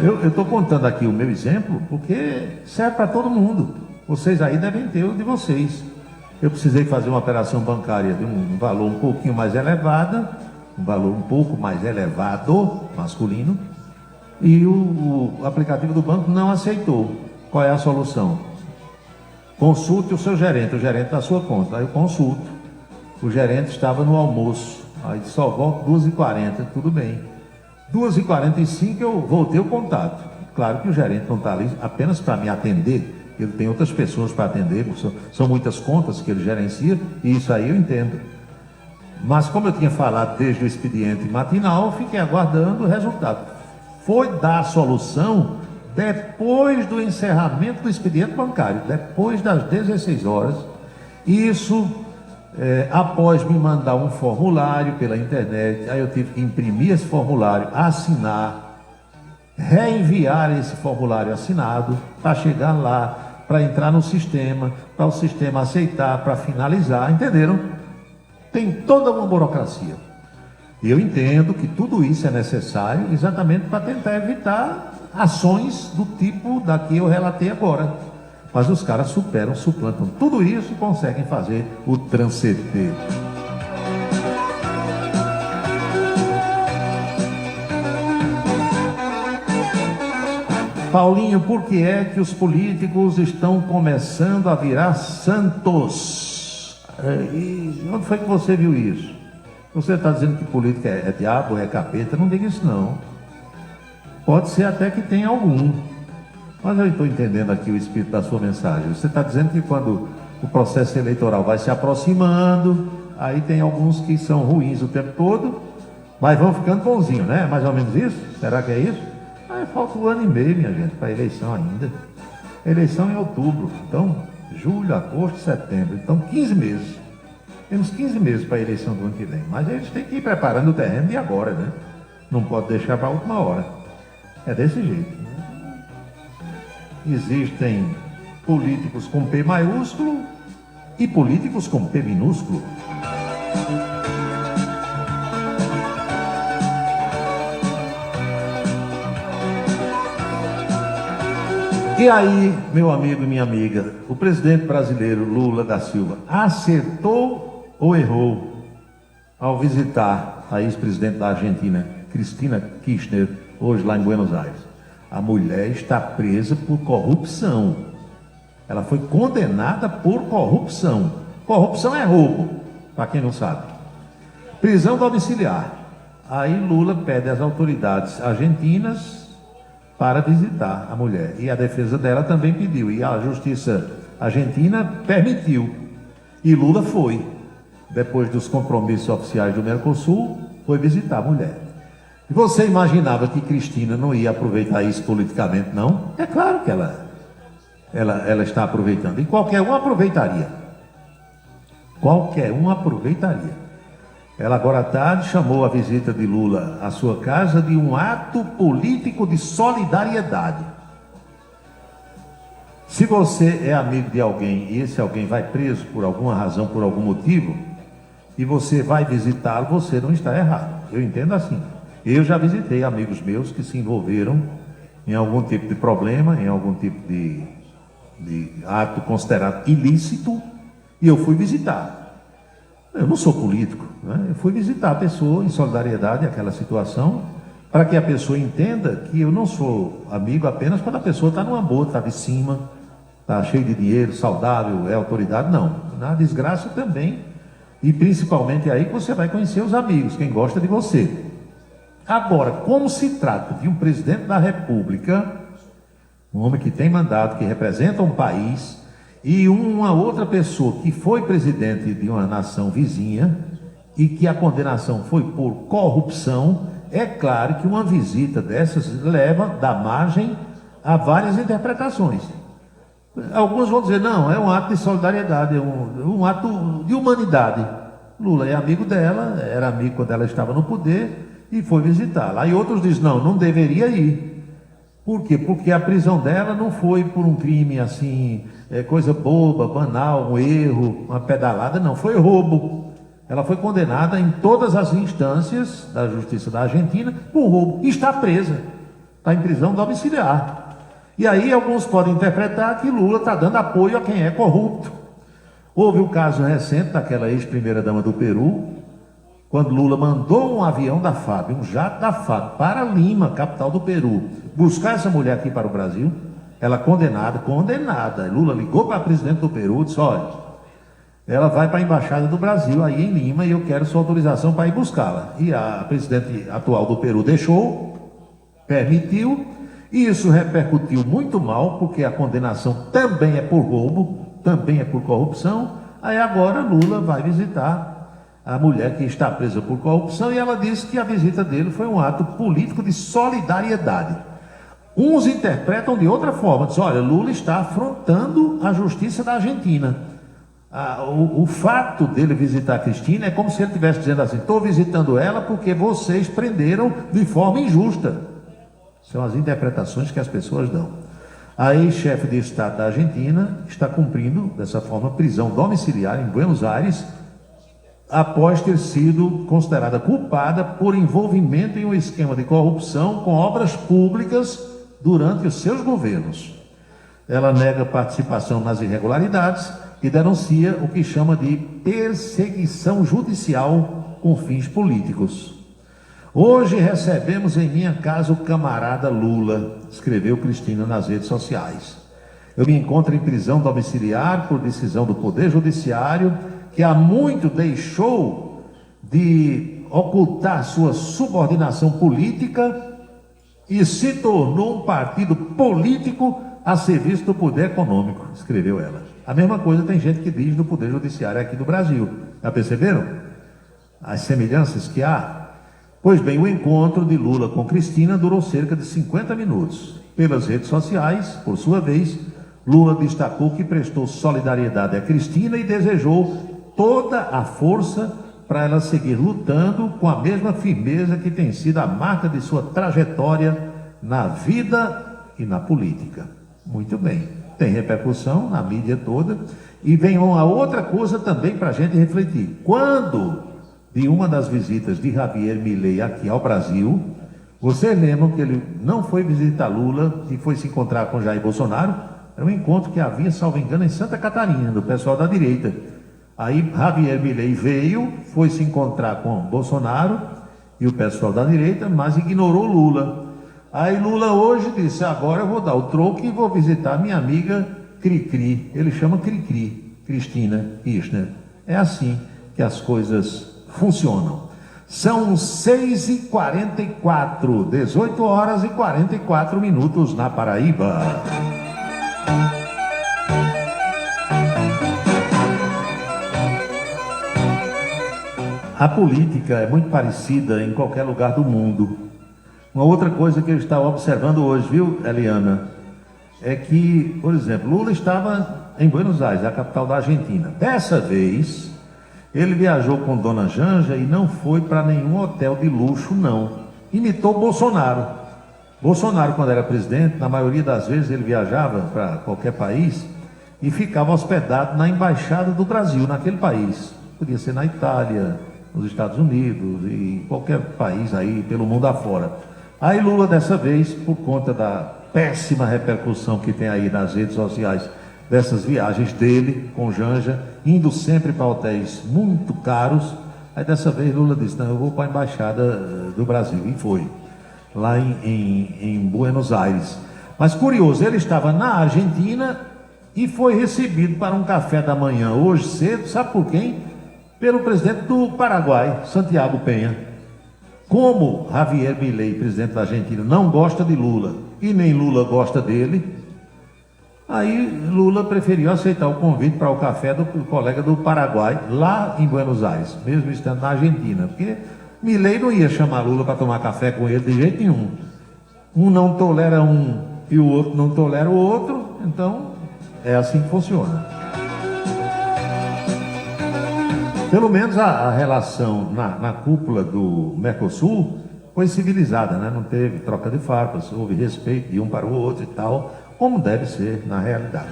Eu estou contando aqui o meu exemplo porque serve para todo mundo. Vocês aí devem ter o de vocês. Eu precisei fazer uma operação bancária de um valor um pouquinho mais elevado, um valor um pouco mais elevado, masculino, e o aplicativo do banco não aceitou. Qual é a solução? Consulte o seu gerente, o gerente da sua conta. Aí eu consulto. O gerente estava no almoço. Aí só volto 2h40, tudo bem. 2h45 eu voltei o contato. Claro que o gerente não está ali apenas para me atender. Ele tem outras pessoas para atender, são muitas contas que ele gerencia, e isso aí eu entendo. Mas como eu tinha falado desde o expediente matinal, fiquei aguardando o resultado. Foi dar a solução depois do encerramento do expediente bancário, depois das 16 horas. Isso, após me mandar um formulário pela internet, aí eu tive que imprimir esse formulário, assinar, reenviar esse formulário assinado, para chegar lá, para entrar no sistema, para o sistema aceitar, para finalizar, entenderam? Tem toda uma burocracia. E eu entendo que tudo isso é necessário exatamente para tentar evitar ações do tipo da que eu relatei agora. Mas os caras suplantam tudo isso e conseguem fazer o transcender. Paulinho, por que é que os políticos estão começando a virar santos? E onde foi que você viu isso? Você está dizendo que política é diabo, é capeta? Não diga isso não. Pode ser até que tenha algum. Mas eu estou entendendo aqui o espírito da sua mensagem. Você está dizendo que quando o processo eleitoral vai se aproximando, aí tem alguns que são ruins o tempo todo, mas vão ficando bonzinhos, né? Mais ou menos isso? Será que é isso? Aí falta 1 ano e meio, minha gente, para a eleição ainda. Eleição em outubro, então julho, agosto, setembro. Então 15 meses. Temos 15 meses para a eleição do ano que vem. Mas a gente tem que ir preparando o terreno de agora, né? Não pode deixar para a última hora. É desse jeito. Existem políticos com P maiúsculo e políticos com P minúsculo. E aí, meu amigo e minha amiga, o presidente brasileiro Lula da Silva acertou ou errou ao visitar a ex-presidente da Argentina, Cristina Kirchner, hoje lá em Buenos Aires? A mulher está presa por corrupção. Ela foi condenada por corrupção. Corrupção é roubo, para quem não sabe. Prisão domiciliar. Aí Lula pede às autoridades argentinas para visitar a mulher. E a defesa dela também pediu. E a justiça argentina permitiu. E Lula foi. Depois dos compromissos oficiais do Mercosul, foi visitar a mulher. E você imaginava que Cristina não ia aproveitar isso politicamente, não? É claro que ela está aproveitando. E qualquer um aproveitaria. Qualquer um aproveitaria. Ela agora à tarde chamou a visita de Lula à sua casa de um ato político de solidariedade. Se você é amigo de alguém e esse alguém vai preso por alguma razão, por algum motivo, e você vai visitá-lo, você não está errado. Eu entendo assim. Eu já visitei amigos meus que se envolveram em algum tipo de problema, em algum tipo de ato considerado ilícito, e eu fui visitar. Eu não sou político, né? Eu fui visitar a pessoa em solidariedade àquela situação, para que a pessoa entenda que eu não sou amigo apenas quando a pessoa está numa boa, está de cima, está cheio de dinheiro, saudável, é autoridade. Não, na desgraça também, e principalmente aí que você vai conhecer os amigos, quem gosta de você. Agora, como se trata de um presidente da República, um homem que tem mandato, que representa um país, e uma outra pessoa que foi presidente de uma nação vizinha e que a condenação foi por corrupção, é claro que uma visita dessas dá margem a várias interpretações. Alguns vão dizer, não, é um ato de solidariedade, é um ato de humanidade. Lula é amigo dela, era amigo quando ela estava no poder e foi visitá-la. Aí outros dizem, não deveria ir. Por quê? Porque a prisão dela não foi por um crime assim, coisa boba, banal, um erro, uma pedalada, não, foi roubo. Ela foi condenada em todas as instâncias da Justiça da Argentina por roubo. E está presa, está em prisão domiciliar. E aí alguns podem interpretar que Lula está dando apoio a quem é corrupto. Houve o caso recente daquela ex-primeira-dama do Peru, quando Lula mandou um avião da FAB, um jato da FAB, para Lima, capital do Peru, buscar essa mulher aqui para o Brasil. Ela condenada. Lula ligou para a presidente do Peru e disse, olha, ela vai para a Embaixada do Brasil aí em Lima e eu quero sua autorização para ir buscá-la. E a presidente atual do Peru deixou, permitiu, e isso repercutiu muito mal, porque a condenação também é por roubo, também é por corrupção. Aí agora Lula vai visitar a mulher que está presa por corrupção, e ela disse que a visita dele foi um ato político de solidariedade. Uns interpretam de outra forma, dizem, olha, Lula está afrontando a justiça da Argentina. O fato dele visitar a Cristina é como se ele estivesse dizendo assim, estou visitando ela porque vocês prenderam de forma injusta. São as interpretações que as pessoas dão. A ex-chefe de Estado da Argentina está cumprindo, dessa forma, prisão domiciliar em Buenos Aires, após ter sido considerada culpada por envolvimento em um esquema de corrupção com obras públicas durante os seus governos. Ela nega participação nas irregularidades e denuncia o que chama de perseguição judicial com fins políticos. Hoje recebemos em minha casa o camarada Lula, escreveu Cristina nas redes sociais. Eu me encontro em prisão domiciliar por decisão do Poder Judiciário, que há muito deixou de ocultar sua subordinação política e se tornou um partido político a serviço do poder econômico, escreveu ela. A mesma coisa tem gente que diz no Poder Judiciário aqui do Brasil. Já perceberam as semelhanças que há? Pois bem, o encontro de Lula com Cristina durou cerca de 50 minutos. Pelas redes sociais, por sua vez, Lula destacou que prestou solidariedade a Cristina e desejou toda a força para ela seguir lutando com a mesma firmeza que tem sido a marca de sua trajetória na vida e na política. Muito bem, tem repercussão na mídia toda. E vem uma outra coisa também para a gente refletir. Quando de uma das visitas de Javier Milei aqui ao Brasil, vocês lembram que ele não foi visitar Lula e foi se encontrar com Jair Bolsonaro? Era um encontro que havia, salvo engano, em Santa Catarina, do pessoal da direita. Aí Javier Milei veio, foi se encontrar com Bolsonaro e o pessoal da direita, mas ignorou Lula. Aí Lula hoje disse, agora eu vou dar o troco e vou visitar minha amiga Cricri. Ele chama Cricri, Cristina Kirchner. É assim que as coisas funcionam. São 6h44, 18 horas e 44 minutos na Paraíba. A política é muito parecida em qualquer lugar do mundo. Uma outra coisa que eu estava observando hoje, viu, Eliana, é que, por exemplo, Lula estava em Buenos Aires, a capital da Argentina. Dessa vez, Ele viajou com Dona Janja e não foi para nenhum hotel de luxo, não. Imitou Bolsonaro. Bolsonaro, quando era presidente, na maioria das vezes ele viajava para qualquer país e ficava hospedado na embaixada do Brasil, naquele país. Podia ser na Itália, nos Estados Unidos e qualquer país aí pelo mundo afora. Aí Lula, dessa vez, por conta da péssima repercussão que tem aí nas redes sociais dessas viagens dele com Janja, indo sempre para hotéis muito caros, aí dessa vez Lula disse, não, eu vou para a embaixada do Brasil, e foi lá em Buenos Aires. Mas curioso, ele estava na Argentina e foi recebido para um café da manhã hoje cedo, sabe por quem? Pelo presidente do Paraguai, Santiago Penha. Como Javier Milei, presidente da Argentina, não gosta de Lula e nem Lula gosta dele, aí Lula preferiu aceitar o convite para o café do colega do Paraguai, lá em Buenos Aires, mesmo estando na Argentina, porque Milei não ia chamar Lula para tomar café com ele de jeito nenhum. Um não tolera um e o outro não tolera o outro, então é assim que funciona. Pelo menos a relação na cúpula do Mercosul foi civilizada, né? Não teve troca de farpas, houve respeito de um para o outro e tal, como deve ser na realidade.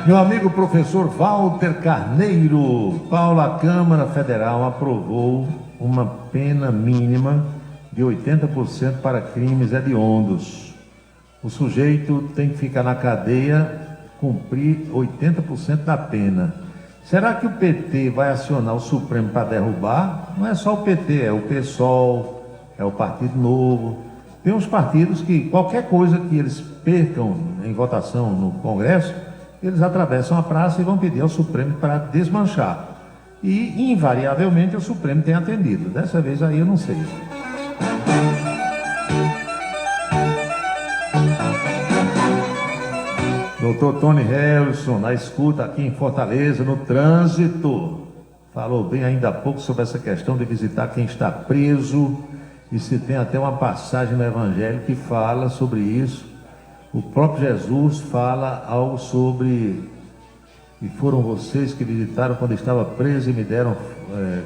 Meu amigo professor Walter Carneiro, a Câmara Federal aprovou uma pena mínima de 80% para crimes hediondos. O sujeito tem que ficar na cadeia, cumprir 80% da pena. Será que o PT vai acionar o Supremo para derrubar? Não é só o PT, é o PSOL, é o Partido Novo. Tem uns partidos que qualquer coisa que eles percam em votação no Congresso, eles atravessam a praça e vão pedir ao Supremo para desmanchar. E, invariavelmente, o Supremo tem atendido. Dessa vez aí eu não sei. Doutor Tony Harrison, na escuta aqui em Fortaleza, no trânsito, falou bem ainda há pouco sobre essa questão de visitar quem está preso. E se tem até uma passagem no Evangelho que fala sobre isso. O próprio Jesus fala algo sobre, e foram vocês que visitaram quando estava preso e me deram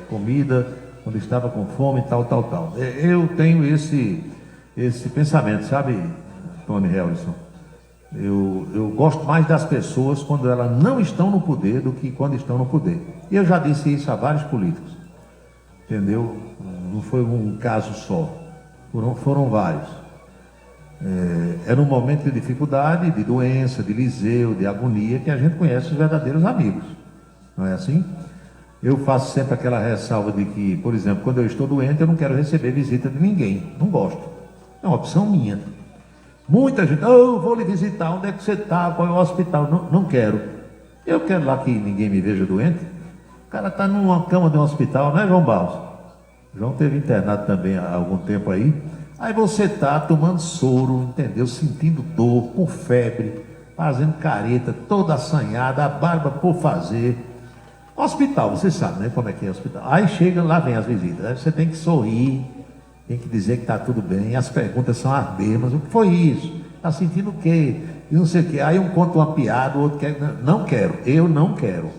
comida, quando estava com fome, tal. Eu tenho esse pensamento, sabe, Tony Harrison? Eu gosto mais das pessoas quando elas não estão no poder do que quando estão no poder. E eu já disse isso a vários políticos, entendeu? Não foi um caso só, foram vários. Era um momento de dificuldade, de doença, de liseu, de agonia, que a gente conhece os verdadeiros amigos, não é assim? Eu faço sempre aquela ressalva de que, por exemplo, quando eu estou doente, eu não quero receber visita de ninguém, não gosto, é uma opção minha. Muita gente, eu vou lhe visitar, onde é que você está, qual é o hospital? Não quero. Eu quero lá que ninguém me veja doente. O cara está numa cama de um hospital, não é, João Barros? João teve internado também há algum tempo aí. Aí você está tomando soro, entendeu? Sentindo dor, com febre, fazendo careta, toda assanhada, a barba por fazer. Hospital, você sabe, né? Como é que é hospital. Aí chega, lá vem as visitas. Aí você tem que sorrir, tem que dizer que está tudo bem. As perguntas são as mesmas. O que foi isso? Está sentindo o quê? E não sei o quê. Aí um conta uma piada, o outro quer. Não quero, eu não quero.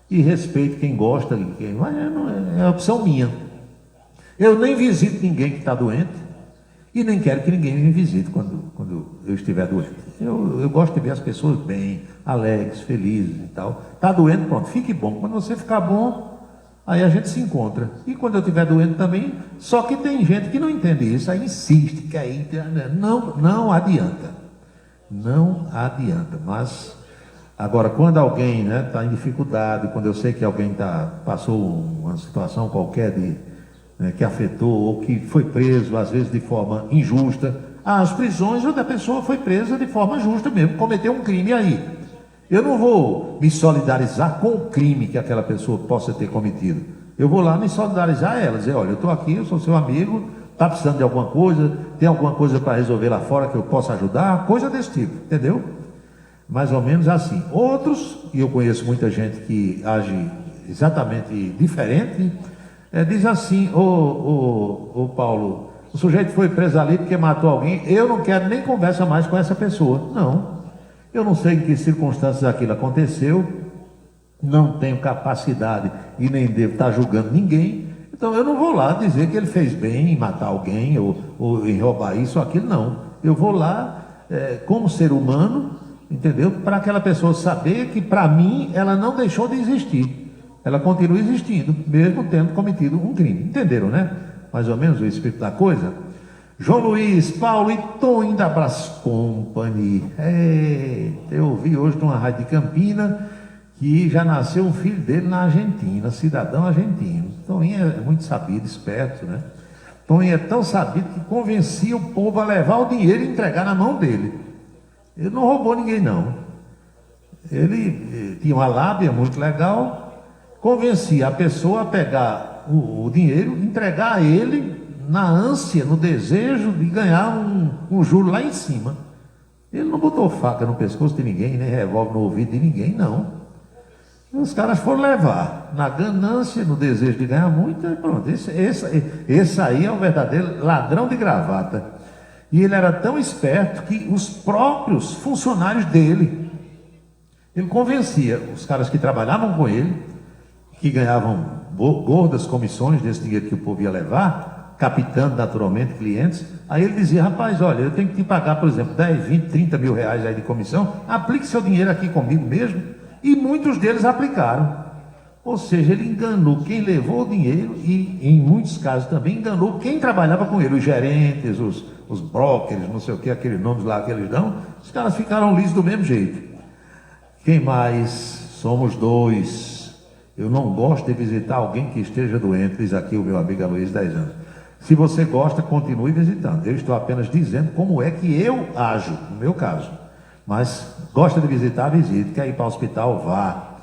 E respeito quem gosta, mas é opção minha. Eu nem visito ninguém que está doente. E nem quero que ninguém me visite quando eu estiver doente. Eu gosto de ver as pessoas bem, alegres, felizes e tal. Está doente, pronto, fique bom. Quando você ficar bom, aí a gente se encontra. E quando eu estiver doente também, só que tem gente que não entende isso, aí insiste, que aí não adianta. Não adianta. Mas, agora, quando alguém está em dificuldade, quando eu sei que alguém passou uma situação qualquer que afetou ou que foi preso, às vezes de forma injusta. As prisões onde a pessoa foi presa de forma justa mesmo, cometeu um crime aí. Eu não vou me solidarizar com o crime que aquela pessoa possa ter cometido. Eu vou lá me solidarizar a ela, dizer, olha, eu estou aqui, eu sou seu amigo, está precisando de alguma coisa, tem alguma coisa para resolver lá fora que eu possa ajudar, coisa desse tipo, entendeu? mais ou menos assim. Outros, e eu conheço muita gente que age exatamente diferente, diz assim: ô Paulo, o sujeito foi preso ali porque matou alguém, eu não quero nem conversa mais com essa pessoa. Não, eu não sei em que circunstâncias aquilo aconteceu, não tenho capacidade e nem devo estar julgando ninguém, então eu não vou lá dizer que ele fez bem em matar alguém ou em roubar isso ou aquilo, não. Eu vou lá como ser humano, entendeu? Para aquela pessoa saber que para mim ela não deixou de existir. Ela continua existindo, mesmo tendo cometido um crime. Entenderam, né? Mais ou menos o espírito da coisa. João Luiz, Paulo e Toninho da Brás Company. Eu vi hoje numa rádio de Campina que já nasceu um filho dele na Argentina, cidadão argentino. Toninho é muito sabido, esperto, né? Toninho é tão sabido que convencia o povo a levar o dinheiro e entregar na mão dele. Ele não roubou ninguém, não. Ele tinha uma lábia muito legal, convencia a pessoa a pegar o dinheiro, entregar a ele na ânsia, no desejo de ganhar um juro lá em cima. Ele não botou faca no pescoço de ninguém, nem revólver no ouvido de ninguém, não. Os caras foram levar na ganância, no desejo de ganhar muito, e pronto. Esse aí é o verdadeiro ladrão de gravata. E ele era tão esperto que os próprios funcionários dele, ele convencia os caras que trabalhavam com ele, que ganhavam gordas comissões desse dinheiro que o povo ia levar, captando naturalmente clientes. Aí ele dizia: rapaz, olha, eu tenho que te pagar, por exemplo, 10, 20, 30 mil reais aí de comissão, aplique seu dinheiro aqui comigo mesmo. E muitos deles aplicaram. Ou seja, ele enganou quem levou o dinheiro e, em muitos casos, também enganou quem trabalhava com ele, os gerentes, os brokers, não sei o que, aqueles nomes lá que eles dão. Os caras ficaram lisos do mesmo jeito. Quem mais? Somos dois. Eu não gosto de visitar alguém que esteja doente, diz aqui o meu amigo Aloysio, 10 anos. Se você gosta, continue visitando. Eu estou apenas dizendo como é que eu ajo, no meu caso. Mas gosta de visitar, visite. Quer ir para o hospital, vá.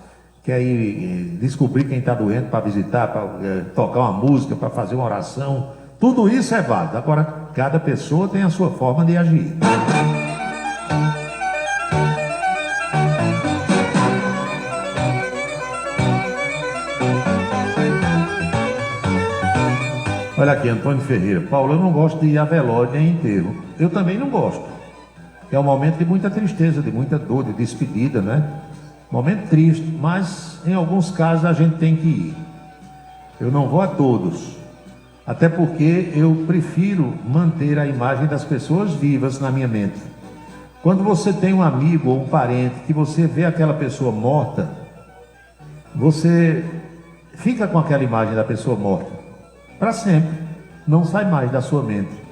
Quer ir descobrir quem está doente para visitar, para tocar uma música, para fazer uma oração. Tudo isso é válido. Agora, cada pessoa tem a sua forma de agir. Olha aqui, Antônio Ferreira. Paulo, eu não gosto de ir a velório nem enterro. Eu também não gosto. É um momento de muita tristeza, de muita dor, de despedida, né? Momento triste, mas em alguns casos a gente tem que ir. Eu não vou a todos, até porque eu prefiro manter a imagem das pessoas vivas na minha mente. Quando você tem um amigo ou um parente que você vê aquela pessoa morta, você fica com aquela imagem da pessoa morta para sempre, não sai mais da sua mente.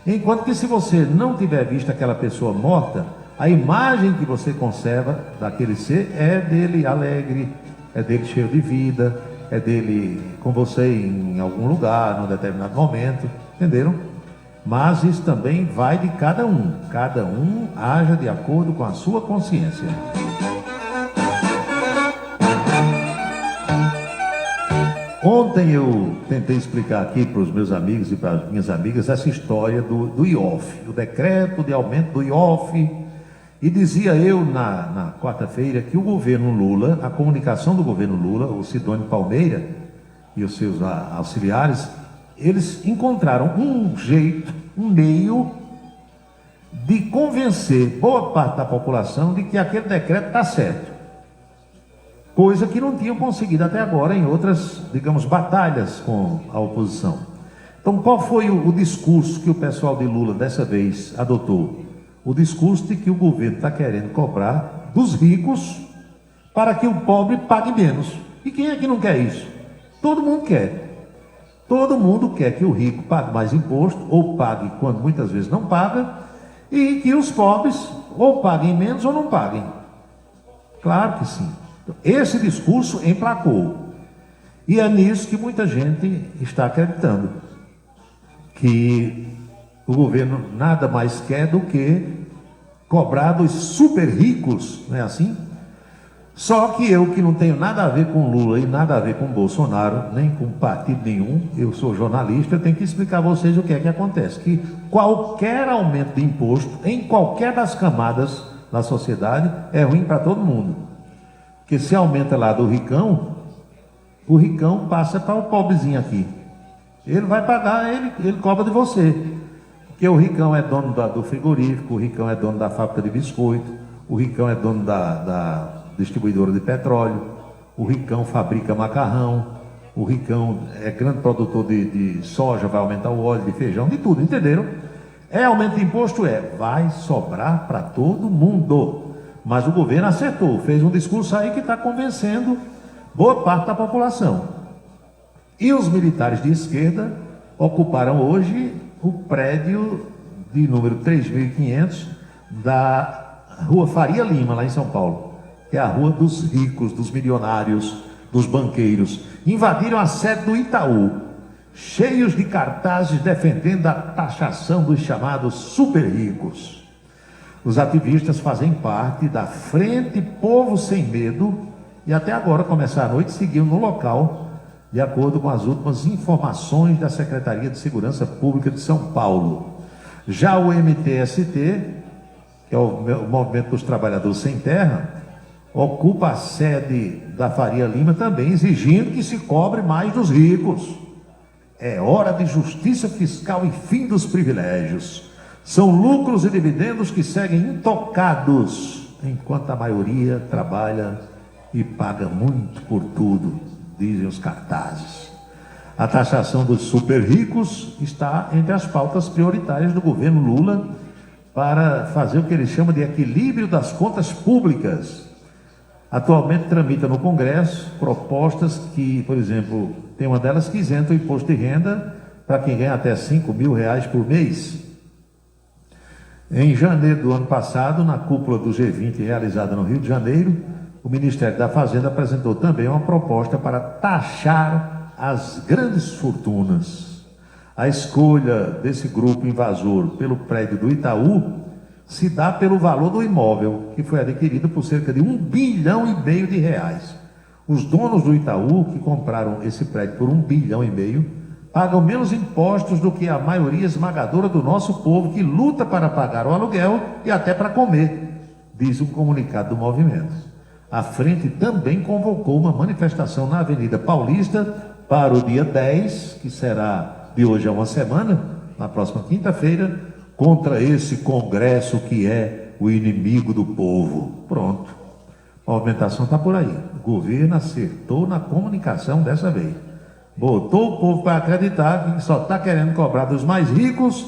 Enquanto que se você não tiver visto aquela pessoa morta, a imagem que você conserva daquele ser é dele alegre, é dele cheio de vida, é dele com você em algum lugar, num determinado momento, entenderam? Mas isso também vai de cada um haja de acordo com a sua consciência. Ontem eu tentei explicar aqui para os meus amigos e para as minhas amigas essa história do IOF, o decreto de aumento do IOF, e dizia eu na quarta-feira que o governo Lula, a comunicação do governo Lula, o Sidônio Palmeira e os seus auxiliares, eles encontraram um jeito, um meio de convencer boa parte da população de que aquele decreto está certo. Coisa que não tinham conseguido até agora em outras, digamos, batalhas com a oposição. Então, qual foi o discurso que o pessoal de Lula dessa vez adotou? O discurso de que o governo está querendo cobrar dos ricos para que o pobre pague menos. E quem é que não quer isso? Todo mundo quer. Todo mundo quer que o rico pague mais imposto, ou pague quando muitas vezes não paga, e que os pobres ou paguem menos ou não paguem. Claro que sim. Esse discurso emplacou. E é nisso que muita gente está acreditando. Que o governo nada mais quer do que cobrar dos super ricos, não é assim? Só que eu, que não tenho nada a ver com Lula e nada a ver com Bolsonaro, nem com partido nenhum, eu sou jornalista, eu tenho que explicar a vocês o que é que acontece. Que qualquer aumento de imposto, em qualquer das camadas na sociedade, é ruim para todo mundo. Porque se aumenta lá do ricão, o ricão passa para o pobrezinho aqui. Ele vai pagar, ele cobra de você. Porque o ricão é dono do frigorífico, o ricão é dono da fábrica de biscoito, o ricão é dono da distribuidora de petróleo, o ricão fabrica macarrão, o ricão é grande produtor de soja, vai aumentar o óleo, de feijão, de tudo, entenderam? Aumento de imposto vai sobrar para todo mundo. Mas o governo acertou, fez um discurso aí que está convencendo boa parte da população. E os militares de esquerda ocuparam hoje o prédio de número 3.500 da Rua Faria Lima, lá em São Paulo, que é a rua dos ricos, dos milionários, dos banqueiros. Invadiram a sede do Itaú, cheios de cartazes defendendo a taxação dos chamados super ricos. Os ativistas fazem parte da Frente Povo Sem Medo e até agora, começar a noite, seguiam no local, de acordo com as últimas informações da Secretaria de Segurança Pública de São Paulo. Já o MTST, que é o Movimento dos Trabalhadores Sem Terra, ocupa a sede da Faria Lima também, exigindo que se cobre mais dos ricos. É hora de justiça fiscal e fim dos privilégios. São lucros e dividendos que seguem intocados, enquanto a maioria trabalha e paga muito por tudo, dizem os cartazes. A taxação dos super ricos está entre as pautas prioritárias do governo Lula para fazer o que ele chama de equilíbrio das contas públicas. Atualmente tramita no Congresso propostas que, por exemplo, tem uma delas que isenta o imposto de renda para quem ganha até R$5.000 por mês. Em janeiro do ano passado, na cúpula do G20 realizada no Rio de Janeiro, o Ministério da Fazenda apresentou também uma proposta para taxar as grandes fortunas. A escolha desse grupo invasor pelo prédio do Itaú se dá pelo valor do imóvel, que foi adquirido por cerca de R$1,5 bilhão. Os donos do Itaú, que compraram esse prédio por R$1,5 bilhão, pagam menos impostos do que a maioria esmagadora do nosso povo, que luta para pagar o aluguel e até para comer, diz um comunicado do movimento. A frente também convocou uma manifestação na Avenida Paulista para o dia 10, que será de hoje a uma semana, na próxima quinta-feira, contra esse Congresso que é o inimigo do povo. Pronto. A movimentação está por aí. O governo acertou na comunicação dessa vez. Botou o povo para acreditar que só está querendo cobrar dos mais ricos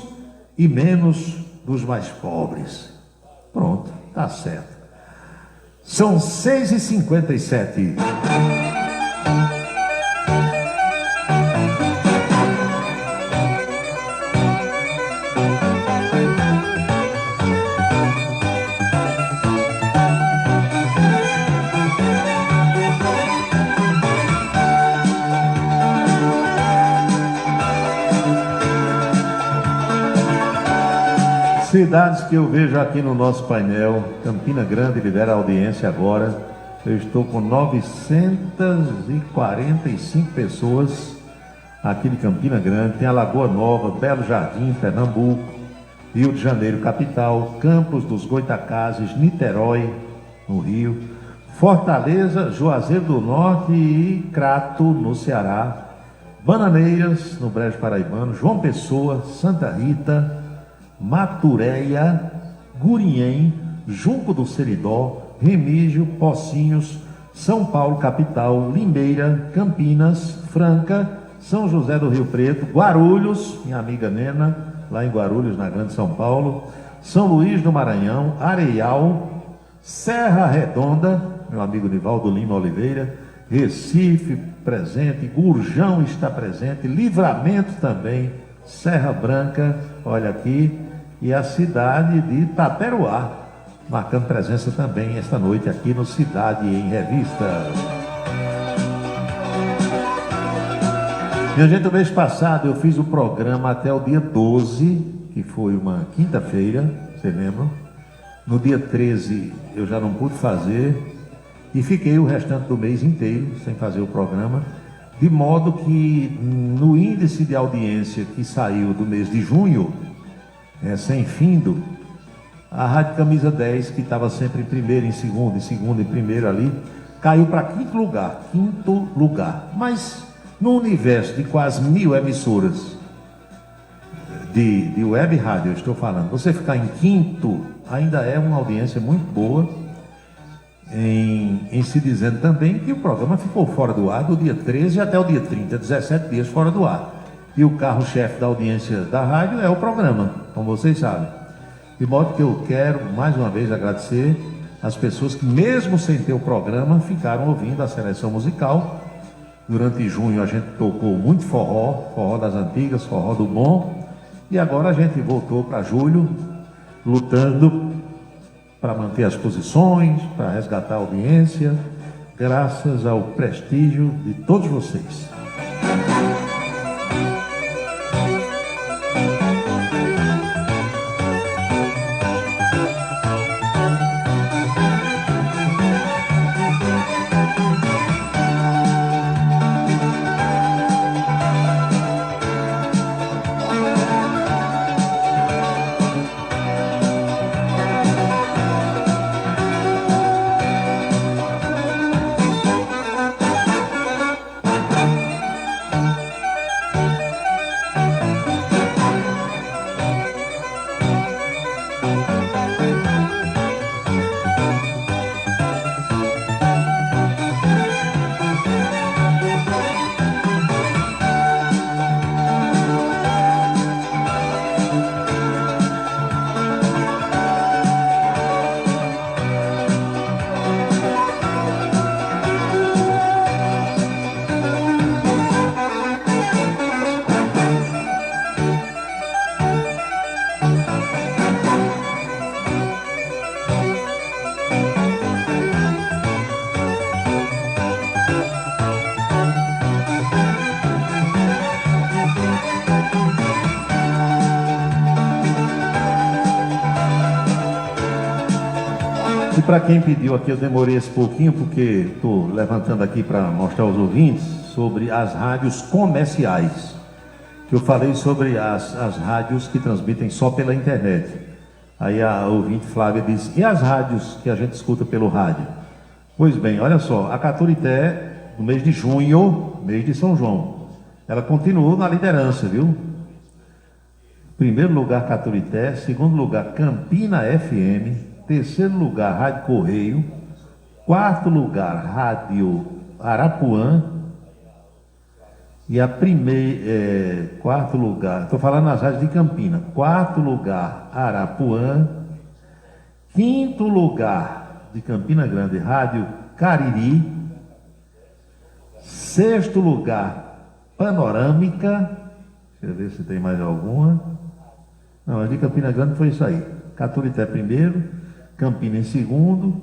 e menos dos mais pobres. Pronto, está certo. São 6h57. Cidades que eu vejo aqui no nosso painel. Campina Grande lidera a audiência agora. Eu estou com 945 pessoas aqui de Campina Grande. Tem a Lagoa Nova, Belo Jardim, Pernambuco, Rio de Janeiro, capital, Campos dos Goitacazes, Niterói, no Rio, Fortaleza, Juazeiro do Norte e Crato, no Ceará, Bananeiras, no Brejo Paraibano, João Pessoa, Santa Rita, Maturéia, Gurinhém, Junco do Seridó, Remígio, Pocinhos, São Paulo, capital, Limeira, Campinas, Franca, São José do Rio Preto, Guarulhos, minha amiga Nena, lá em Guarulhos, na Grande São Paulo, São Luís do Maranhão, Areial, Serra Redonda, meu amigo Nivaldo Lima Oliveira, Recife presente, Gurjão está presente, Livramento também, Serra Branca, olha aqui, e a cidade de Taperoá, marcando presença também esta noite aqui no Cidade em Revista. Minha gente, o mês passado eu fiz o programa até o dia 12, que foi uma quinta-feira, vocês lembram? No dia 13 eu já não pude fazer e fiquei o restante do mês inteiro sem fazer o programa, de modo que no índice de audiência que saiu do mês de junho, sem findo, A Rádio Camisa 10, que estava sempre em primeiro, em segundo, em primeiro ali, caiu para quinto lugar. Mas no universo de quase 1000 emissoras de web rádio, eu estou falando, você ficar em quinto ainda é uma audiência muito boa, em se dizendo também que o programa ficou fora do ar do dia 13 até o dia 30, 17 dias fora do ar. E o carro-chefe da audiência da rádio é o programa, como vocês sabem. De modo que eu quero, mais uma vez, agradecer as pessoas que, mesmo sem ter o programa, ficaram ouvindo a seleção musical. Durante junho a gente tocou muito forró das antigas, forró do bom. E agora a gente voltou para julho, lutando para manter as posições, para resgatar a audiência, graças ao prestígio de todos vocês. E para quem pediu aqui, eu demorei esse pouquinho, porque estou levantando aqui para mostrar aos ouvintes sobre as rádios comerciais. Que eu falei sobre as rádios que transmitem só pela internet. Aí a ouvinte Flávia disse, e as rádios que a gente escuta pelo rádio? Pois bem, olha só, a Caturité, no mês de junho, mês de São João, ela continuou na liderança, viu? Primeiro lugar Caturité, segundo lugar Campina FM, terceiro lugar, Rádio Correio. Quarto lugar, Rádio Arapuã. E a quarto lugar, estou falando nas rádios de Campina. Quarto lugar, Arapuã. Quinto lugar, de Campina Grande, Rádio Cariri. Sexto lugar, Panorâmica. Deixa eu ver se tem mais alguma. Não, a de Campina Grande foi isso aí. Caturité primeiro, Campina em segundo,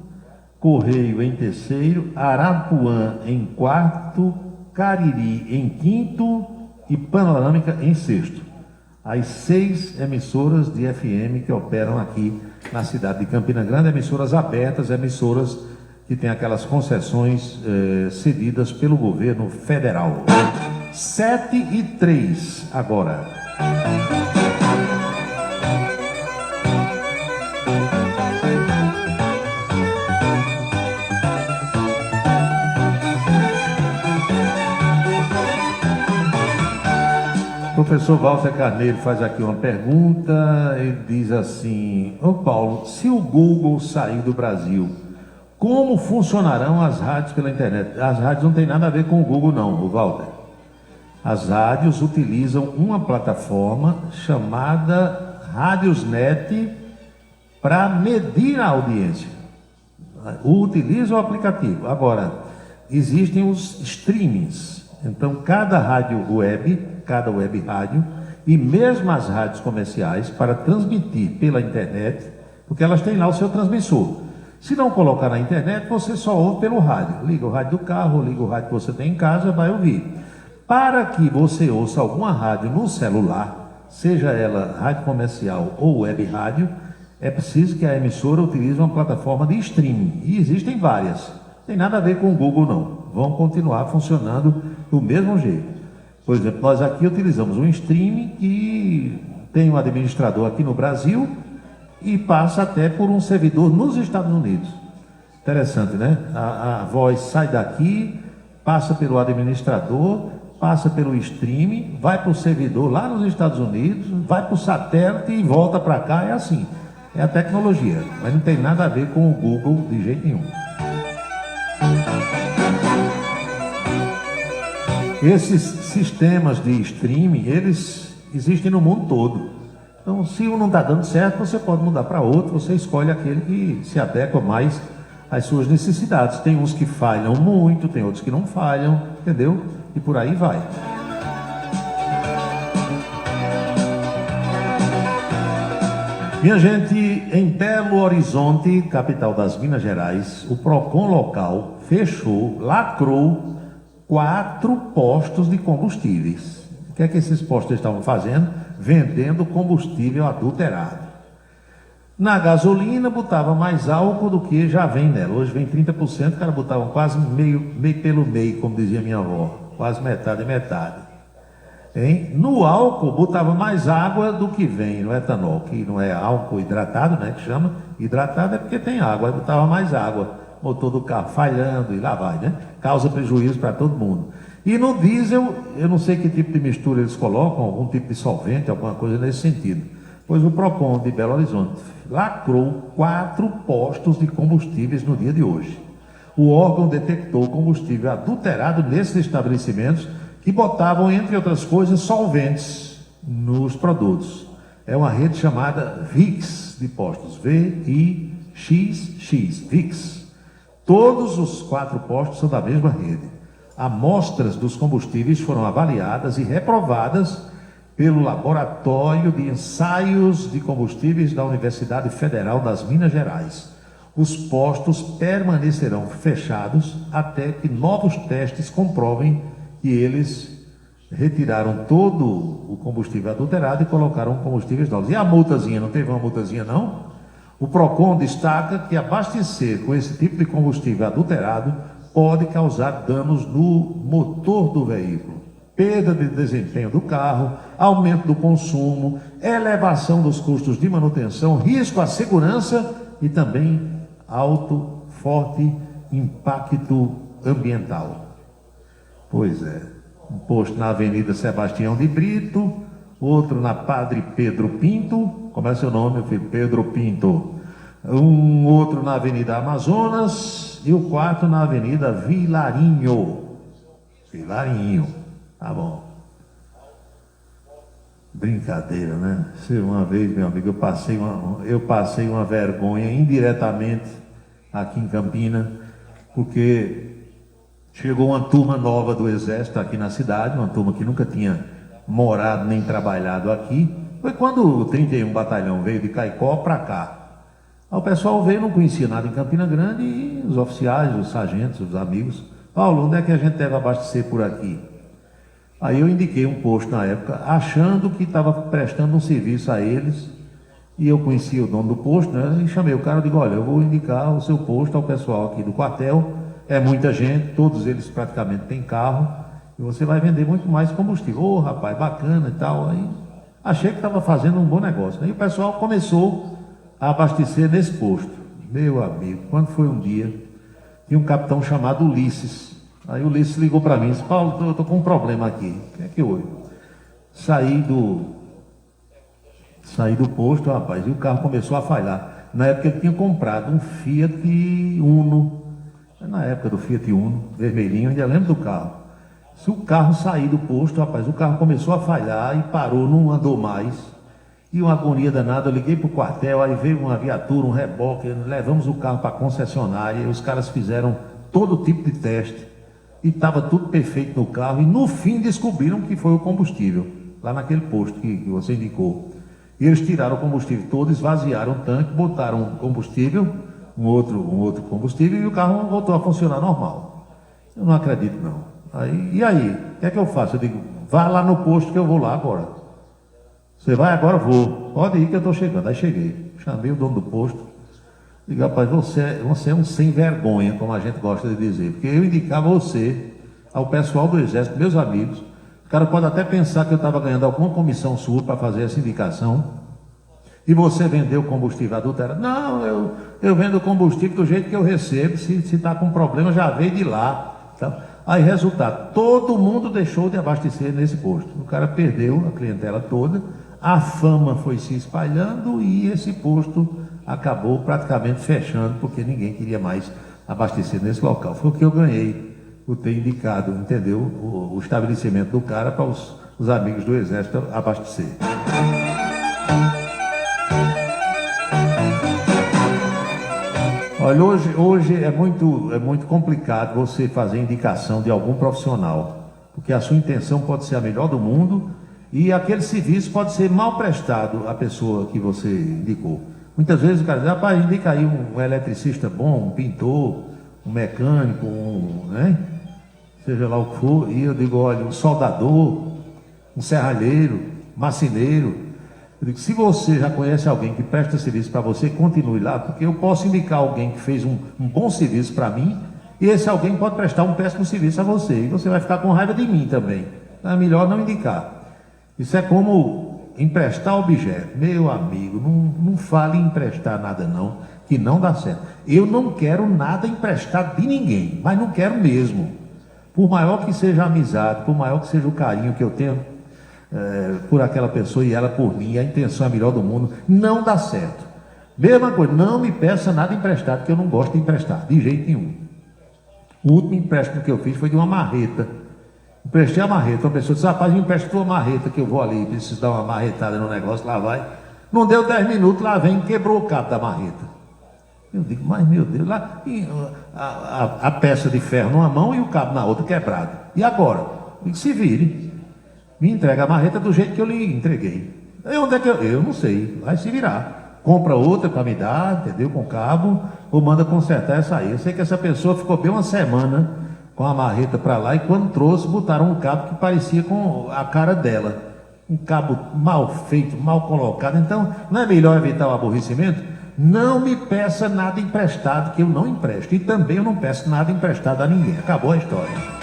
Correio em terceiro, Arapuã em quarto, Cariri em quinto e Panorâmica em sexto. As 6 emissoras de FM que operam aqui na cidade de Campina Grande, emissoras abertas, emissoras que têm aquelas concessões cedidas pelo governo federal. 7h03 agora. O professor Walter Carneiro faz aqui uma pergunta, ele diz assim, ô Paulo, se o Google sair do Brasil, como funcionarão as rádios pela internet? As rádios não tem nada a ver com o Google não, o Walter. As rádios utilizam uma plataforma chamada Radiosnet para medir a audiência. Utiliza o aplicativo. Agora, existem os streamings. Então, cada rádio web, cada web rádio, e mesmo as rádios comerciais, para transmitir pela internet, porque elas têm lá o seu transmissor. Se não colocar na internet, você só ouve pelo rádio. Liga o rádio do carro, liga o rádio que você tem em casa, vai ouvir. Para que você ouça alguma rádio no celular, seja ela rádio comercial ou web rádio, é preciso que a emissora utilize uma plataforma de streaming. E existem várias. Não tem nada a ver com o Google, não. Vão continuar funcionando do mesmo jeito. Por exemplo, nós aqui utilizamos um streaming que tem um administrador aqui no Brasil e passa até por um servidor nos Estados Unidos. Interessante, né? A voz sai daqui, passa pelo administrador, passa pelo streaming, vai para o servidor lá nos Estados Unidos, vai para o satélite e volta para cá. É assim, é a tecnologia, mas não tem nada a ver com o Google de jeito nenhum. Esses sistemas de streaming, eles existem no mundo todo. Então, se um não está dando certo, você pode mudar para outro, você escolhe aquele que se adequa mais às suas necessidades. Tem uns que falham muito, tem outros que não falham, entendeu? E por aí vai. Minha gente, em Belo Horizonte, capital das Minas Gerais, o PROCON local fechou, lacrou 4 postos de combustíveis. O que é que esses postos estavam fazendo? Vendendo combustível adulterado. Na gasolina botava mais álcool do que já vem nela. Hoje vem 30%, o cara botava quase meio pelo meio, como dizia minha avó. Quase metade e metade. Hein? No álcool botava mais água do que vem no etanol, que não é álcool hidratado, né? Que chama. Hidratado é porque tem água, aí botava mais água. Motor do carro falhando e lá vai, né? Causa prejuízo para todo mundo. E no diesel, eu não sei que tipo de mistura eles colocam, algum tipo de solvente, alguma coisa nesse sentido. Pois o PROCON de Belo Horizonte lacrou 4 postos de combustíveis no dia de hoje. O órgão detectou combustível adulterado nesses estabelecimentos que botavam, entre outras coisas, solventes nos produtos. É uma rede chamada VIX de postos, V-I-X-X, VIX. Todos os 4 postos são da mesma rede. Amostras dos combustíveis foram avaliadas e reprovadas pelo Laboratório de Ensaios de Combustíveis da Universidade Federal das Minas Gerais. Os postos permanecerão fechados até que novos testes comprovem que eles retiraram todo o combustível adulterado e colocaram combustíveis novos. E a multazinha, não teve uma multazinha não? O PROCON destaca que abastecer com esse tipo de combustível adulterado pode causar danos no motor do veículo, perda de desempenho do carro, aumento do consumo, elevação dos custos de manutenção, risco à segurança e também forte impacto ambiental. Pois é, um posto na Avenida Sebastião de Brito, outro na Padre Pedro Pinto, como é seu nome, meu filho? Pedro Pinto. Um outro na Avenida Amazonas e o 4 na Avenida Vilarinho. Vilarinho, tá bom. Brincadeira, né? Uma vez, meu amigo, eu passei uma vergonha indiretamente aqui em Campina, porque chegou uma turma nova do Exército aqui na cidade, uma turma que nunca tinha morado nem trabalhado aqui. Foi quando o 31 Batalhão veio de Caicó para cá. Aí o pessoal veio, não conhecia nada em Campina Grande, e os oficiais, os sargentos, os amigos: Paulo, onde é que a gente deve abastecer por aqui? Aí eu indiquei um posto na época, achando que estava prestando um serviço a eles, e eu conhecia o dono do posto, né? E chamei o cara e digo: olha, eu vou indicar o seu posto ao pessoal aqui do quartel, é muita gente, todos eles praticamente têm carro, e você vai vender muito mais combustível. Ô, rapaz, bacana e tal. Aí achei que estava fazendo um bom negócio. Aí o pessoal começou a abastecer nesse posto. Meu amigo, quando foi um dia, tinha um capitão chamado Ulisses. Aí o Ulisses ligou para mim e disse: Paulo, eu estou com um problema aqui. O que é que houve? Saí do posto, rapaz, e o carro começou a falhar. Na época ele tinha comprado um Fiat Uno. Na época do Fiat Uno, vermelhinho, eu ainda lembro do carro. Se o carro sair do posto, rapaz, o carro começou a falhar e parou, não andou mais. E uma agonia danada, eu liguei para o quartel, aí veio uma viatura, um reboque, levamos o carro para a concessionária, e os caras fizeram todo tipo de teste, e estava tudo perfeito no carro, e no fim descobriram que foi o combustível, lá naquele posto que você indicou. E eles tiraram o combustível todo, esvaziaram o tanque, botaram combustível, um outro combustível, e o carro voltou a funcionar normal. Eu não acredito não. E aí, o que é que eu faço? Eu digo: vá lá no posto que eu vou lá agora. Você vai agora? Vou. Pode ir que eu estou chegando. Aí cheguei, chamei o dono do posto, digo: rapaz, você é um sem vergonha, como a gente gosta de dizer, porque eu indicava você ao pessoal do Exército, meus amigos. O cara pode até pensar que eu estava ganhando alguma comissão sua para fazer essa indicação, E você vendeu combustível adulterado? Não, eu vendo combustível do jeito que eu recebo. Se está com problema, já veio de lá. Tá? Aí, resultado, todo mundo deixou de abastecer nesse posto. O cara perdeu a clientela toda, a fama foi se espalhando e esse posto acabou praticamente fechando, porque ninguém queria mais abastecer nesse local. Foi o que eu ganhei por ter indicado, entendeu, o estabelecimento do cara para os amigos do Exército abastecer. Olha, hoje é muito complicado você fazer indicação de algum profissional, porque a sua intenção pode ser a melhor do mundo e aquele serviço pode ser mal prestado à pessoa que você indicou. Muitas vezes o cara diz, rapaz, indica aí um eletricista bom, um pintor, um mecânico, né? Seja lá o que for, e eu digo, olha, um soldador, um serralheiro, marceneiro. Eu digo, se você já conhece alguém que presta serviço para você, continue lá, porque eu posso indicar alguém que fez um bom serviço para mim, e esse alguém pode prestar um péssimo serviço a você, e você vai ficar com raiva de mim também. Então é melhor não indicar. Isso é como emprestar objeto. Meu amigo, não fale em emprestar nada não, que não dá certo. Eu não quero nada emprestado de ninguém, mas não quero mesmo. Por maior que seja a amizade, por maior que seja o carinho que eu tenho por aquela pessoa e ela por mim, a intenção é a melhor do mundo, não dá certo. Mesma coisa, não me peça nada emprestado, que eu não gosto de emprestar, de jeito nenhum. O último empréstimo que eu fiz foi de uma marreta. Emprestei a marreta, uma pessoa disse, rapaz, me empresta tua marreta que eu vou ali, preciso dar uma marretada no negócio, lá vai. Não deu 10 minutos, lá vem, quebrou o cabo da marreta. Eu digo, mas meu Deus, lá a peça de ferro numa mão e o cabo na outra quebrado. E agora? Eu digo, se vire. Me entrega a marreta do jeito que eu lhe entreguei. Onde é que eu não sei, vai se virar. Compra outra para me dar, entendeu? Com cabo, ou manda consertar essa aí. Eu sei que essa pessoa ficou bem uma semana com a marreta para lá e quando trouxe, botaram um cabo que parecia com a cara dela. Um cabo mal feito, mal colocado. Então, não é melhor evitar o aborrecimento? Não me peça nada emprestado, que eu não empresto. E também eu não peço nada emprestado a ninguém. Acabou a história.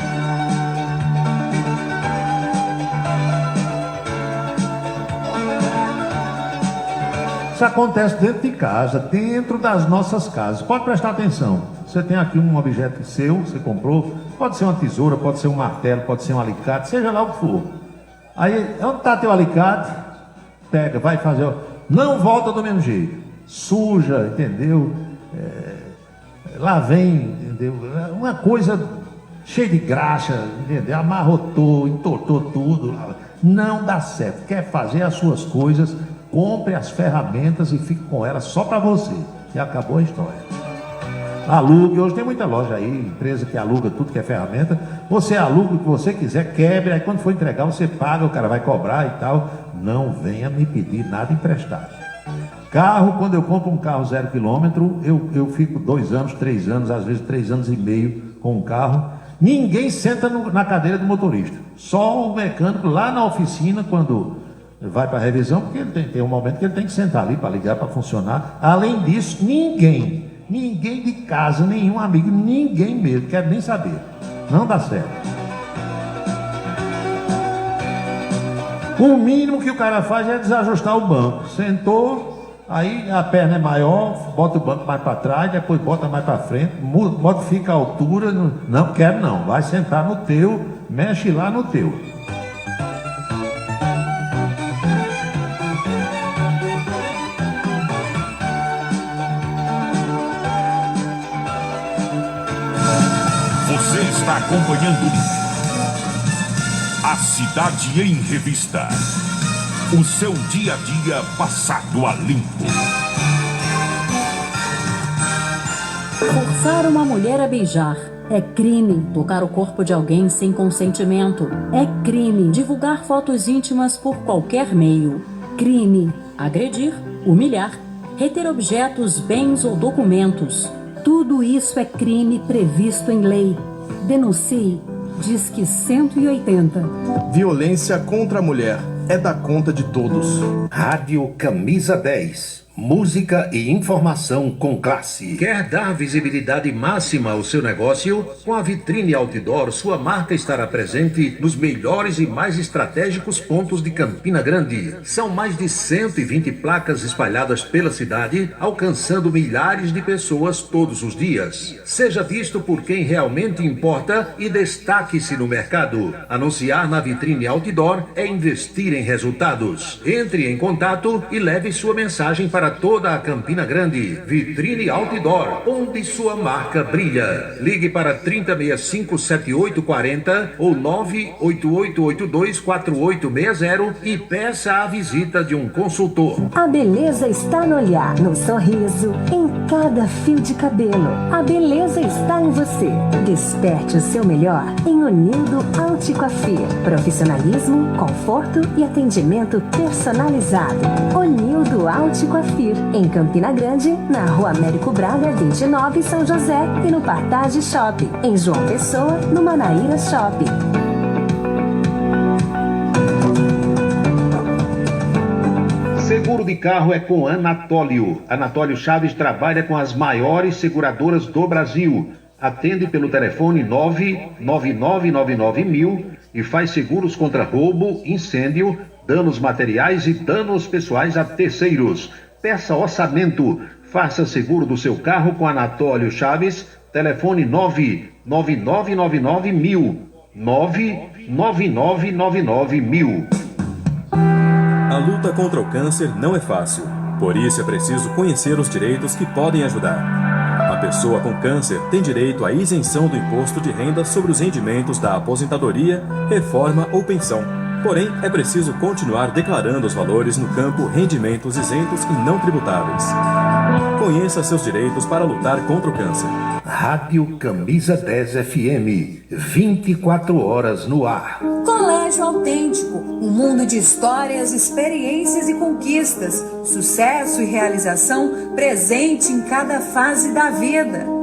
Isso acontece dentro de casa, dentro das nossas casas. Pode prestar atenção. Você tem aqui um objeto seu, você comprou. Pode ser uma tesoura, pode ser um martelo, pode ser um alicate, seja lá o que for. Aí, onde está teu alicate? Pega, vai fazer. Não volta do mesmo jeito. Suja, entendeu? Lá vem, entendeu? Uma coisa cheia de graxa, entendeu? Amarrotou, entortou tudo. Não dá certo. Quer fazer as suas coisas, compre as ferramentas e fique com elas só para você. E acabou a história. Alugue, hoje tem muita loja aí, empresa que aluga tudo que é ferramenta. Você aluga o que você quiser, quebre, aí quando for entregar você paga, o cara vai cobrar e tal. Não venha me pedir nada emprestado. Carro, quando eu compro um carro 0 km, eu fico 2 anos, 3 anos, às vezes 3 anos e meio com um carro. Ninguém senta na cadeira do motorista. Só o mecânico lá na oficina, quando vai para a revisão, porque ele tem um momento que ele tem que sentar ali para ligar, para funcionar. Além disso, ninguém de casa, nenhum amigo, ninguém mesmo, quero nem saber. Não dá certo. O mínimo que o cara faz é desajustar o banco. Sentou, aí a perna é maior, bota o banco mais para trás, depois bota mais para frente, modifica a altura. Não quero não, vai sentar no teu, mexe lá no teu. Você está acompanhando A Cidade em Revista. O seu dia a dia passado a limpo. Forçar uma mulher a beijar é crime. Tocar o corpo de alguém sem consentimento é crime. Divulgar fotos íntimas por qualquer meio. Crime. Agredir, humilhar, reter objetos, bens ou documentos. Tudo isso é crime previsto em lei. Denuncie. Disque 180. Violência contra a mulher é da conta de todos. Rádio Camisa 10. Música e informação com classe. Quer dar visibilidade máxima ao seu negócio? Com a Vitrine Outdoor, sua marca estará presente nos melhores e mais estratégicos pontos de Campina Grande. São mais de 120 placas espalhadas pela cidade, alcançando milhares de pessoas todos os dias. Seja visto por quem realmente importa e destaque-se no mercado. Anunciar na Vitrine Outdoor é investir em resultados. Entre em contato e leve sua mensagem para toda a Campina Grande. Vitrine Outdoor, onde sua marca brilha. Ligue para 3065-7840 ou 988824860 e peça a visita de um consultor. A beleza está no olhar, no sorriso, em cada fio de cabelo. A beleza está em você. Desperte o seu melhor em Unildo Alticoafir. Profissionalismo, conforto e atendimento personalizado. Unildo Alticoafir, em Campina Grande, na Rua Américo Braga, 29, São José, e no Partage Shopping, em João Pessoa, no Manaíra Shopping. Seguro de carro é com Anatólio. Anatólio Chaves trabalha com as maiores seguradoras do Brasil. Atende pelo telefone 99999 e faz seguros contra roubo, incêndio, danos materiais e danos pessoais a terceiros. Peça orçamento. Faça seguro do seu carro com Anatólio Chaves. Telefone 99999 99999 A luta contra o câncer não é fácil. Por isso é preciso conhecer os direitos que podem ajudar. A pessoa com câncer tem direito à isenção do imposto de renda sobre os rendimentos da aposentadoria, reforma ou pensão. Porém, é preciso continuar declarando os valores no campo rendimentos isentos e não tributáveis. Conheça seus direitos para lutar contra o câncer. Rádio Camisa 10 FM, 24 horas no ar. Colégio Autêntico, um mundo de histórias, experiências e conquistas, sucesso e realização presente em cada fase da vida.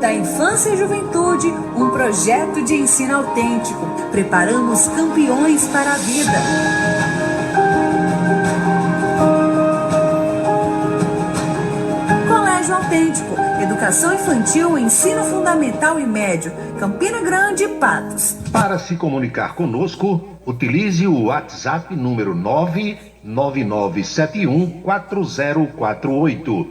Da infância e juventude, um projeto de ensino autêntico. Preparamos campeões para a vida. Colégio Autêntico, educação infantil, ensino fundamental e médio. Campina Grande e Patos. Para se comunicar conosco, utilize o WhatsApp número 999714048.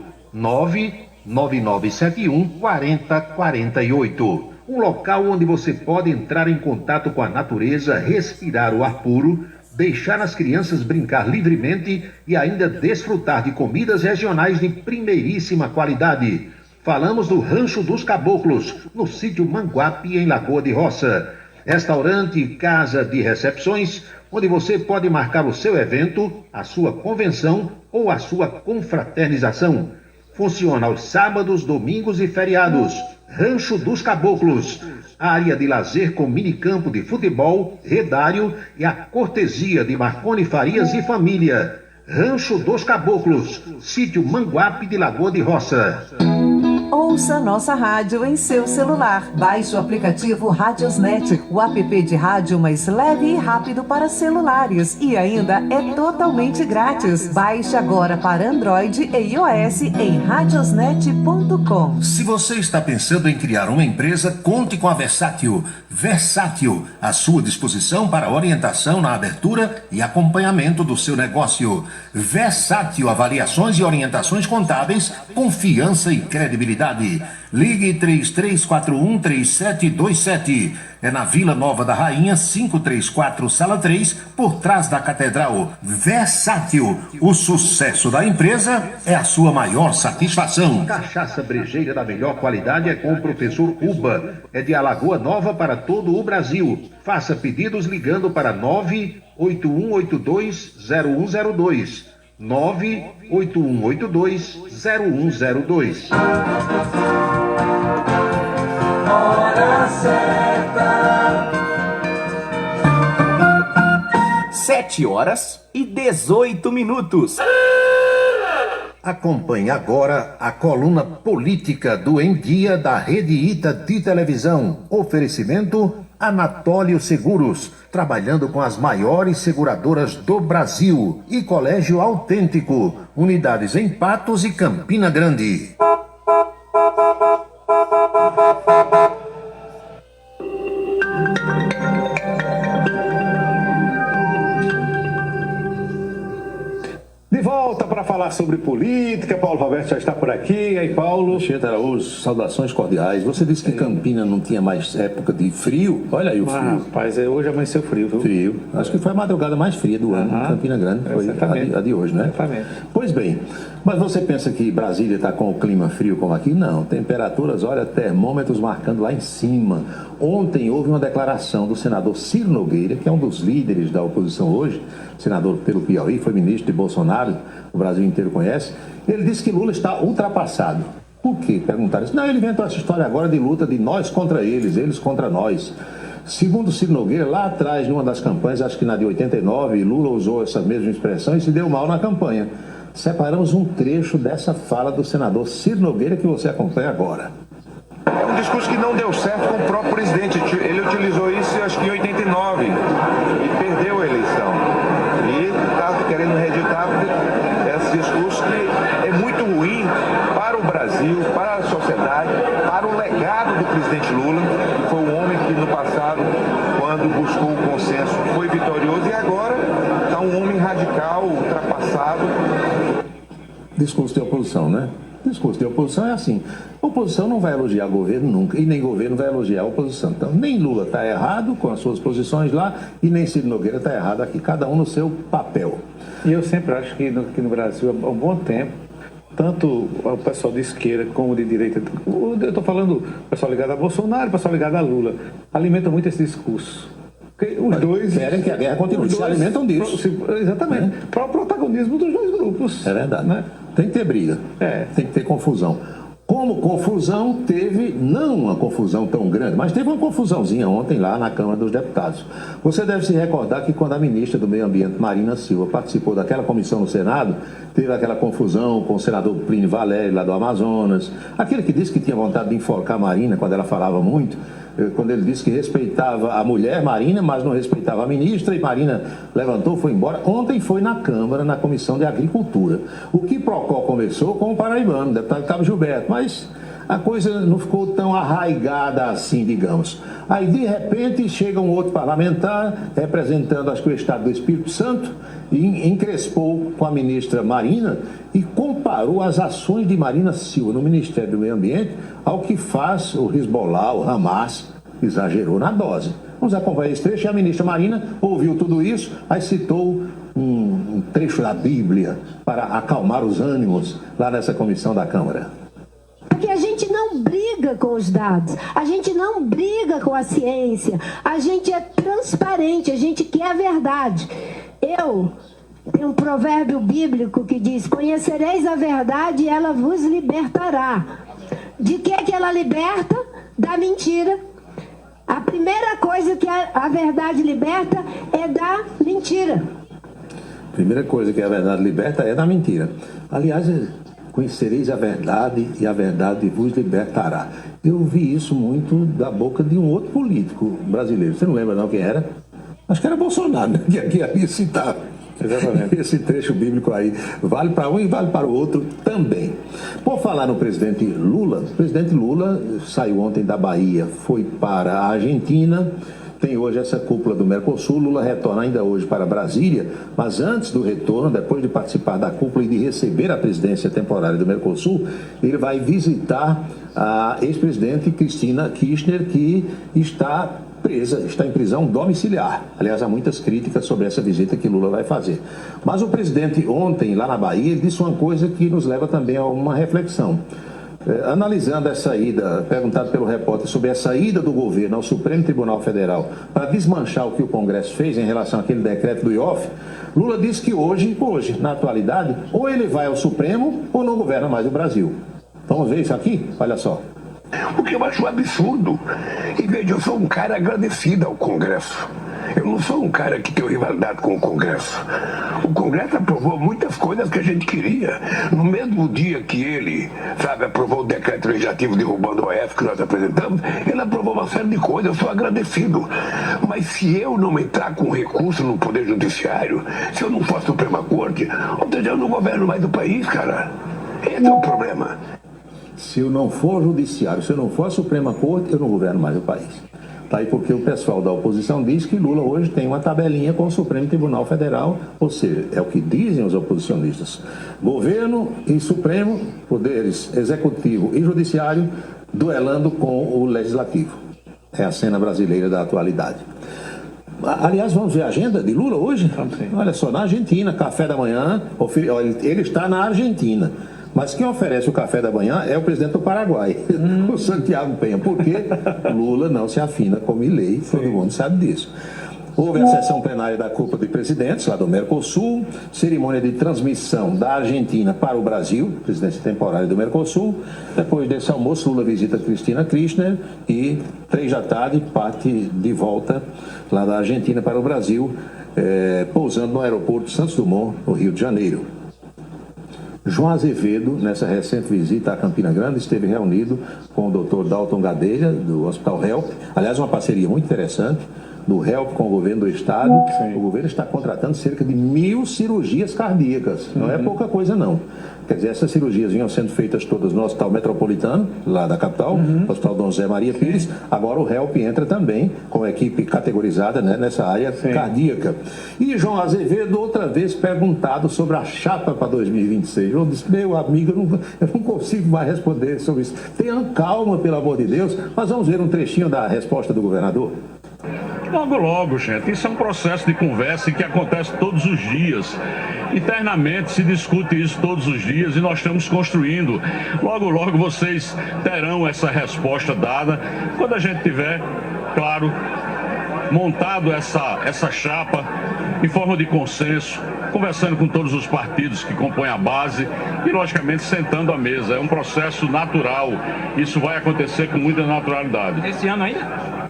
999714048. Um local onde você pode entrar em contato com a natureza, respirar o ar puro, deixar as crianças brincar livremente e ainda desfrutar de comidas regionais de primeiríssima qualidade. Falamos do Rancho dos Caboclos, no sítio Manguape, em Lagoa de Roça. Restaurante e casa de recepções, onde você pode marcar o seu evento, a sua convenção ou a sua confraternização. Funciona aos sábados, domingos e feriados. Rancho dos Caboclos. Área de lazer com minicampo de futebol, redário e a cortesia de Marconi Farias e família. Rancho dos Caboclos. Sítio Manguape de Lagoa de Roça. Ouça nossa rádio em seu celular. Baixe o aplicativo Radiosnet, o app de rádio mais leve e rápido para celulares. E ainda é totalmente grátis. Baixe agora para Android e iOS em radiosnet.com. Se você está pensando em criar uma empresa, conte com a Versátil. Versátil, à sua disposição para orientação na abertura e acompanhamento do seu negócio. Versátil, avaliações e orientações contábeis, confiança e credibilidade. Ligue 3341-3727. É na Vila Nova da Rainha, 534, Sala 3, por trás da Catedral. Versátil, o sucesso da empresa é a sua maior satisfação. Cachaça brejeira da melhor qualidade é com o professor Uba. É de Alagoa Nova para todo o Brasil. Faça pedidos ligando para 981820102. 981820102. Hora certa. 7h18. Acompanhe agora a coluna política do Em Dia da Rede Ita de televisão. Oferecimento Anatólio Seguros, trabalhando com as maiores seguradoras do Brasil. E Colégio Autêntico, unidades em Patos e Campina Grande. De volta para falar sobre política, Paulo Roberto já está por aqui. E aí, Paulo? Alexandre Araújo, saudações cordiais. Você disse que Campina não tinha mais época de frio. Olha aí o frio. Rapaz, hoje amanheceu frio, viu? Frio. Acho que foi a madrugada mais fria do ano. Campina Grande foi a de hoje, né? Exatamente. Pois bem, mas você pensa que Brasília está com o clima frio como aqui? Não. Temperaturas, olha, termômetros marcando lá em cima. Ontem houve uma declaração do senador Ciro Nogueira, que é um dos líderes da oposição hoje, senador pelo Piauí, foi ministro de Bolsonaro, o Brasil inteiro conhece. Ele disse que Lula está ultrapassado. Por quê? Perguntaram isso. Não, ele inventou essa história agora de luta de nós contra eles contra nós. Segundo Ciro Nogueira, lá atrás, numa das campanhas, acho que na de 89, Lula usou essa mesma expressão e se deu mal na campanha. Separamos um trecho dessa fala do senador Ciro Nogueira que você acompanha agora. É um discurso que não deu certo com o próprio presidente. Ele utilizou isso, acho que em 89, e perdeu a eleição. E está querendo reeditar esse discurso que é muito ruim para o Brasil, para a sociedade, para o legado do presidente Lula, que foi um homem que no passado, quando buscou o consenso, foi vitorioso, e agora está um homem radical, ultrapassado. Discurso de oposição, né? Discurso de oposição é assim. A oposição não vai elogiar o governo nunca, e nem o governo vai elogiar a oposição. Então, nem Lula está errado com as suas posições lá, e nem Ciro Nogueira está errado aqui. Cada um no seu papel. E eu sempre acho que no Brasil, há um bom tempo, tanto o pessoal de esquerda como de direita, eu estou falando o pessoal ligado a Bolsonaro, o pessoal ligado a Lula, alimenta muito esse discurso. Porque os dois querem que a guerra continue, se alimentam disso. Exatamente. Para o protagonismo dos dois grupos. É verdade. Né? Tem que ter briga. Tem que ter confusão. Como confusão, teve, não uma confusão tão grande, mas teve uma confusãozinha ontem lá na Câmara dos Deputados. Você deve se recordar que quando a ministra do Meio Ambiente, Marina Silva, participou daquela comissão no Senado, teve aquela confusão com o senador Plínio Valério, lá do Amazonas, aquele que disse que tinha vontade de enforcar a Marina quando ela falava muito, quando ele disse que respeitava a mulher, Marina, mas não respeitava a ministra, e Marina levantou, foi embora. Ontem foi na Câmara, na Comissão de Agricultura. O que Procó começou com o paraibano, o deputado Cabo Gilberto, mas a coisa não ficou tão arraigada assim, digamos. Aí, de repente, chega um outro parlamentar, representando, acho que o Estado do Espírito Santo, e encrespou com a ministra Marina e comparou as ações de Marina Silva no Ministério do Meio Ambiente ao que faz o Hezbollah, o Hamas. Exagerou na dose. Vamos acompanhar esse trecho. E a ministra Marina ouviu tudo isso, aí citou um trecho da Bíblia para acalmar os ânimos lá nessa comissão da Câmara. Porque a gente não briga com os dados, a gente não briga com a ciência, a gente é transparente, a gente quer a verdade. Tem um provérbio bíblico que diz: conhecereis a verdade e ela vos libertará. De que ela liberta? Da mentira. A primeira coisa que a verdade liberta é da mentira. A primeira coisa que a verdade liberta é da mentira. Aliás, conhecereis a verdade e a verdade vos libertará. Eu vi isso muito da boca de um outro político brasileiro. Você não lembra não quem era? Acho que era Bolsonaro, né? que havia citado. Exatamente. Esse trecho bíblico aí vale para um e vale para o outro também. Por falar no presidente Lula, o presidente Lula saiu ontem da Bahia, foi para a Argentina, tem hoje essa cúpula do Mercosul. Lula retorna ainda hoje para Brasília, mas antes do retorno, depois de participar da cúpula e de receber a presidência temporária do Mercosul, ele vai visitar a ex-presidente Cristina Kirchner, que está presa, está em prisão domiciliar. Aliás, há muitas críticas sobre essa visita que Lula vai fazer. Mas o presidente ontem, lá na Bahia, ele disse uma coisa que nos leva também a uma reflexão. Analisando essa ida, perguntado pelo repórter sobre essa ida do governo ao Supremo Tribunal Federal para desmanchar o que o Congresso fez em relação àquele decreto do IOF, Lula disse que hoje, na atualidade, ou ele vai ao Supremo ou não governa mais o Brasil. Vamos ver isso aqui? Olha só. O que eu acho um absurdo. E veja, eu sou um cara agradecido ao Congresso. Eu não sou um cara que tem rivalidade com o Congresso. O Congresso aprovou muitas coisas que a gente queria. No mesmo dia que ele, aprovou o decreto legislativo derrubando o OF que nós apresentamos, ele aprovou uma série de coisas, eu sou agradecido. Mas se eu não entrar com recurso no Poder Judiciário, se eu não for a Suprema Corte, ou seja, eu não governo mais o país, cara. Esse é o problema. Se eu não for judiciário, se eu não for a Suprema Corte, eu não governo mais o país. Tá aí porque o pessoal da oposição diz que Lula hoje tem uma tabelinha com o Supremo Tribunal Federal, ou seja, é o que dizem os oposicionistas. Governo e Supremo, poderes executivo e judiciário, duelando com o legislativo. É a cena brasileira da atualidade. Aliás, vamos ver a agenda de Lula hoje? Olha só, na Argentina, café da manhã, ele está na Argentina. Mas quem oferece o café da manhã é o presidente do Paraguai, o Santiago Penha, porque Lula não se afina com Milei, todo mundo sabe disso. Houve a sessão plenária da Cúpula de Presidentes, lá do Mercosul, cerimônia de transmissão da Argentina para o Brasil, presidência temporária do Mercosul. Depois desse almoço, Lula visita Cristina Kirchner e 3 da tarde parte de volta lá da Argentina para o Brasil, pousando no aeroporto Santos Dumont, no Rio de Janeiro. João Azevedo, nessa recente visita à Campina Grande, esteve reunido com o Dr. Dalton Gadelha, do Hospital HELP. Aliás, uma parceria muito interessante do HELP com o governo do estado. O governo está contratando cerca de 1.000 cirurgias cardíacas. Não é pouca coisa, não. Quer dizer, essas cirurgias vinham sendo feitas todas no Hospital Metropolitano, lá da capital, Hospital Dom José Maria Pires. Agora o HELP entra também com a equipe categorizada, né, nessa área cardíaca. E João Azevedo, outra vez perguntado sobre a chapa para 2026. Eu disse, meu amigo, eu não consigo mais responder sobre isso. Tenham calma, pelo amor de Deus. Mas vamos ver um trechinho da resposta do governador. Logo, logo, gente. Isso é um processo de conversa que acontece todos os dias. Internamente se discute isso todos os dias e nós estamos construindo. Logo, logo vocês terão essa resposta dada quando a gente tiver, claro, montado essa chapa em forma de consenso, conversando com todos os partidos que compõem a base e, logicamente, sentando à mesa. É um processo natural. Isso vai acontecer com muita naturalidade. Esse ano ainda?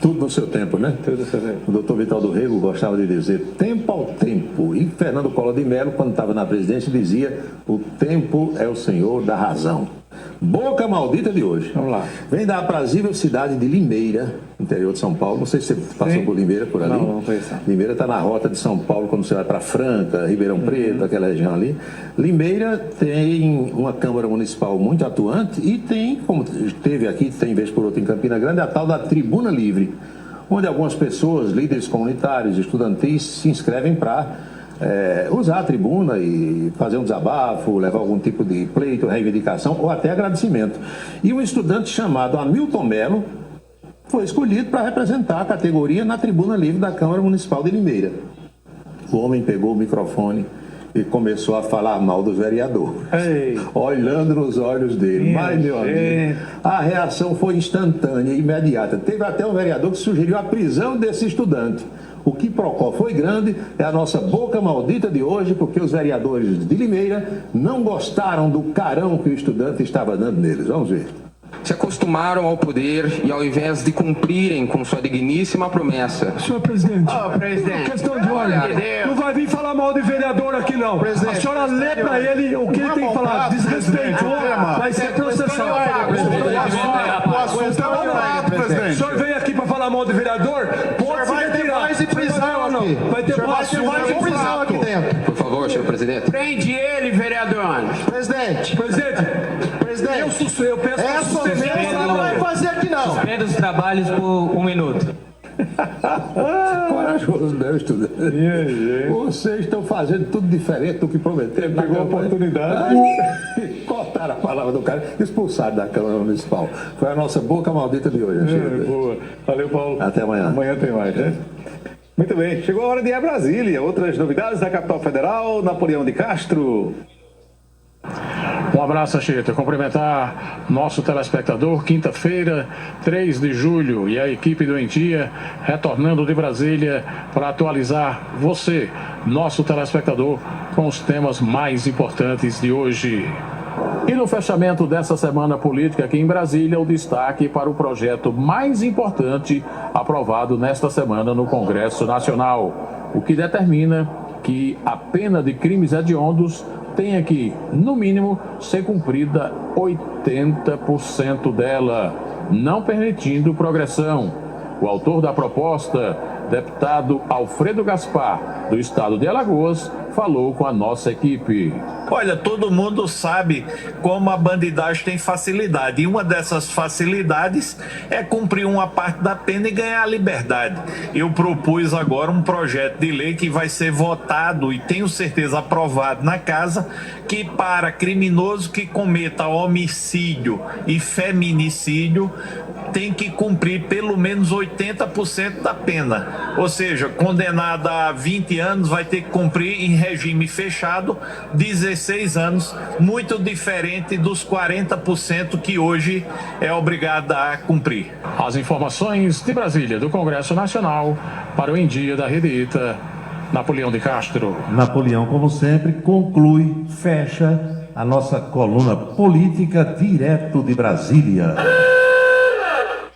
Tudo no seu tempo, né? Tudo no seu tempo. O doutor Vital do Rego gostava de dizer tempo ao tempo. E Fernando Collor de Mello, quando estava na presidência, dizia: o tempo é o senhor da razão. Boca maldita de hoje. Vamos lá. Vem da aprazível cidade de Limeira, interior de São Paulo. Não sei se você passou por Limeira por ali. Não conheço. Limeira está na rota de São Paulo, quando você vai para Franca, Ribeirão Preto, aquela região ali. Limeira tem uma Câmara Municipal muito atuante e tem, como teve aqui, tem vez por outra em Campina Grande, a tal da Tribuna Livre, onde algumas pessoas, líderes comunitários, estudantis, se inscrevem para usar a tribuna e fazer um desabafo, levar algum tipo de pleito, reivindicação ou até agradecimento. E um estudante chamado Hamilton Melo foi escolhido para representar a categoria na Tribuna Livre da Câmara Municipal de Limeira. O homem pegou o microfone e começou a falar mal do vereador, olhando nos olhos dele. Mas, meu amigo, a reação foi instantânea, imediata. Teve até um vereador que sugeriu a prisão desse estudante. O que procó foi grande, é a nossa boca maldita de hoje, porque os vereadores de Limeira não gostaram do carão que o estudante estava dando neles. Vamos ver. Se acostumaram ao poder e ao invés de cumprirem com sua digníssima promessa. Senhor presidente, presidente. Questão de ordem. Não vai vir falar mal de vereador aqui, não. Presidente, a senhora lê para ele o que ele tem que falar. Desrespeitou, vai ser processado. O senhor veio aqui para falar mal de vereador? Pode se retirar. Vai ter mais e prisão aqui dentro. Por favor, senhor presidente. Prende ele, vereador. Presidente. Eu peço essa ofensa não vai fazer aqui, não. Suspenda os trabalhos por 1 minuto. Corajoso, meu estudante. Vocês estão fazendo tudo diferente do que prometeram. Pegou a oportunidade. Cortaram a palavra do cara, expulsaram da Câmara Municipal. Foi a nossa boca maldita de hoje. Boa. Valeu, Paulo. Até amanhã. Amanhã tem mais, né? Muito bem. Chegou a hora de ir a Brasília. Outras novidades da capital federal, Napoleão de Castro. Um abraço, Chita. Cumprimentar nosso telespectador. Quinta-feira, 3 de julho, e a equipe doentia retornando de Brasília para atualizar você, nosso telespectador, com os temas mais importantes de hoje. E no fechamento dessa semana política aqui em Brasília, o destaque para o projeto mais importante aprovado nesta semana no Congresso Nacional, o que determina que a pena de crimes hediondos tenha que, no mínimo, ser cumprida 80% dela, não permitindo progressão. O autor da proposta, deputado Alfredo Gaspar, do estado de Alagoas, falou com a nossa equipe. Olha, todo mundo sabe como a bandidagem tem facilidade. E uma dessas facilidades é cumprir uma parte da pena e ganhar a liberdade. Eu propus agora um projeto de lei que vai ser votado e tenho certeza aprovado na casa, que para criminoso que cometa homicídio e feminicídio tem que cumprir pelo menos 80% da pena. Ou seja, condenado a 20 anos vai ter que cumprir em regime fechado 16 anos, muito diferente dos 40% que hoje é obrigado a cumprir. As informações de Brasília, do Congresso Nacional, para o Em Dia da Rede Ita, Napoleão de Castro. Napoleão, como sempre, conclui, fecha a nossa coluna política direto de Brasília.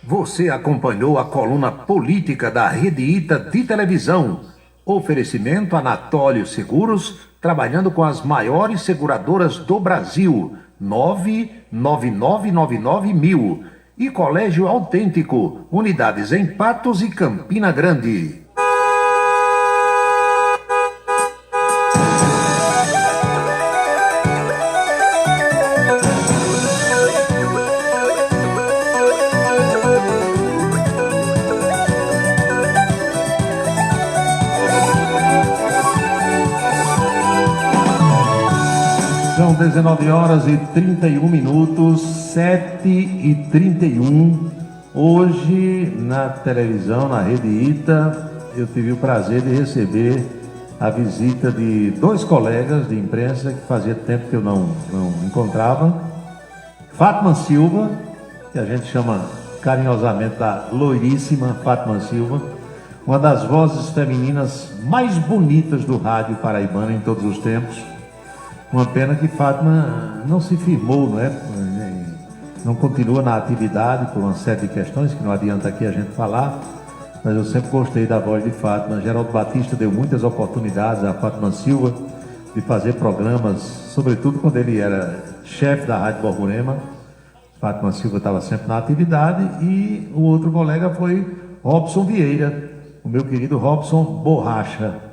Você acompanhou a coluna política da Rede Ita de televisão. Oferecimento Anatólio Seguros, trabalhando com as maiores seguradoras do Brasil. 99999 e Colégio Autêntico, unidades em Patos e Campina Grande. São 19 horas e 31 minutos, 7h31. Hoje, na televisão, na Rede Ita, eu tive o prazer de receber a visita de dois colegas de imprensa que fazia tempo que eu não encontrava. Fátima Silva, que a gente chama carinhosamente da loiríssima Fátima Silva, uma das vozes femininas mais bonitas do rádio paraibano em todos os tempos. Uma pena que Fátima não se firmou, não é? Não continua na atividade por uma série de questões que não adianta aqui a gente falar, mas eu sempre gostei da voz de Fátima. Geraldo Batista deu muitas oportunidades a Fátima Silva de fazer programas, sobretudo quando ele era chefe da Rádio Borborema. Fátima Silva estava sempre na atividade e o outro colega foi Robson Vieira, o meu querido Robson Borracha.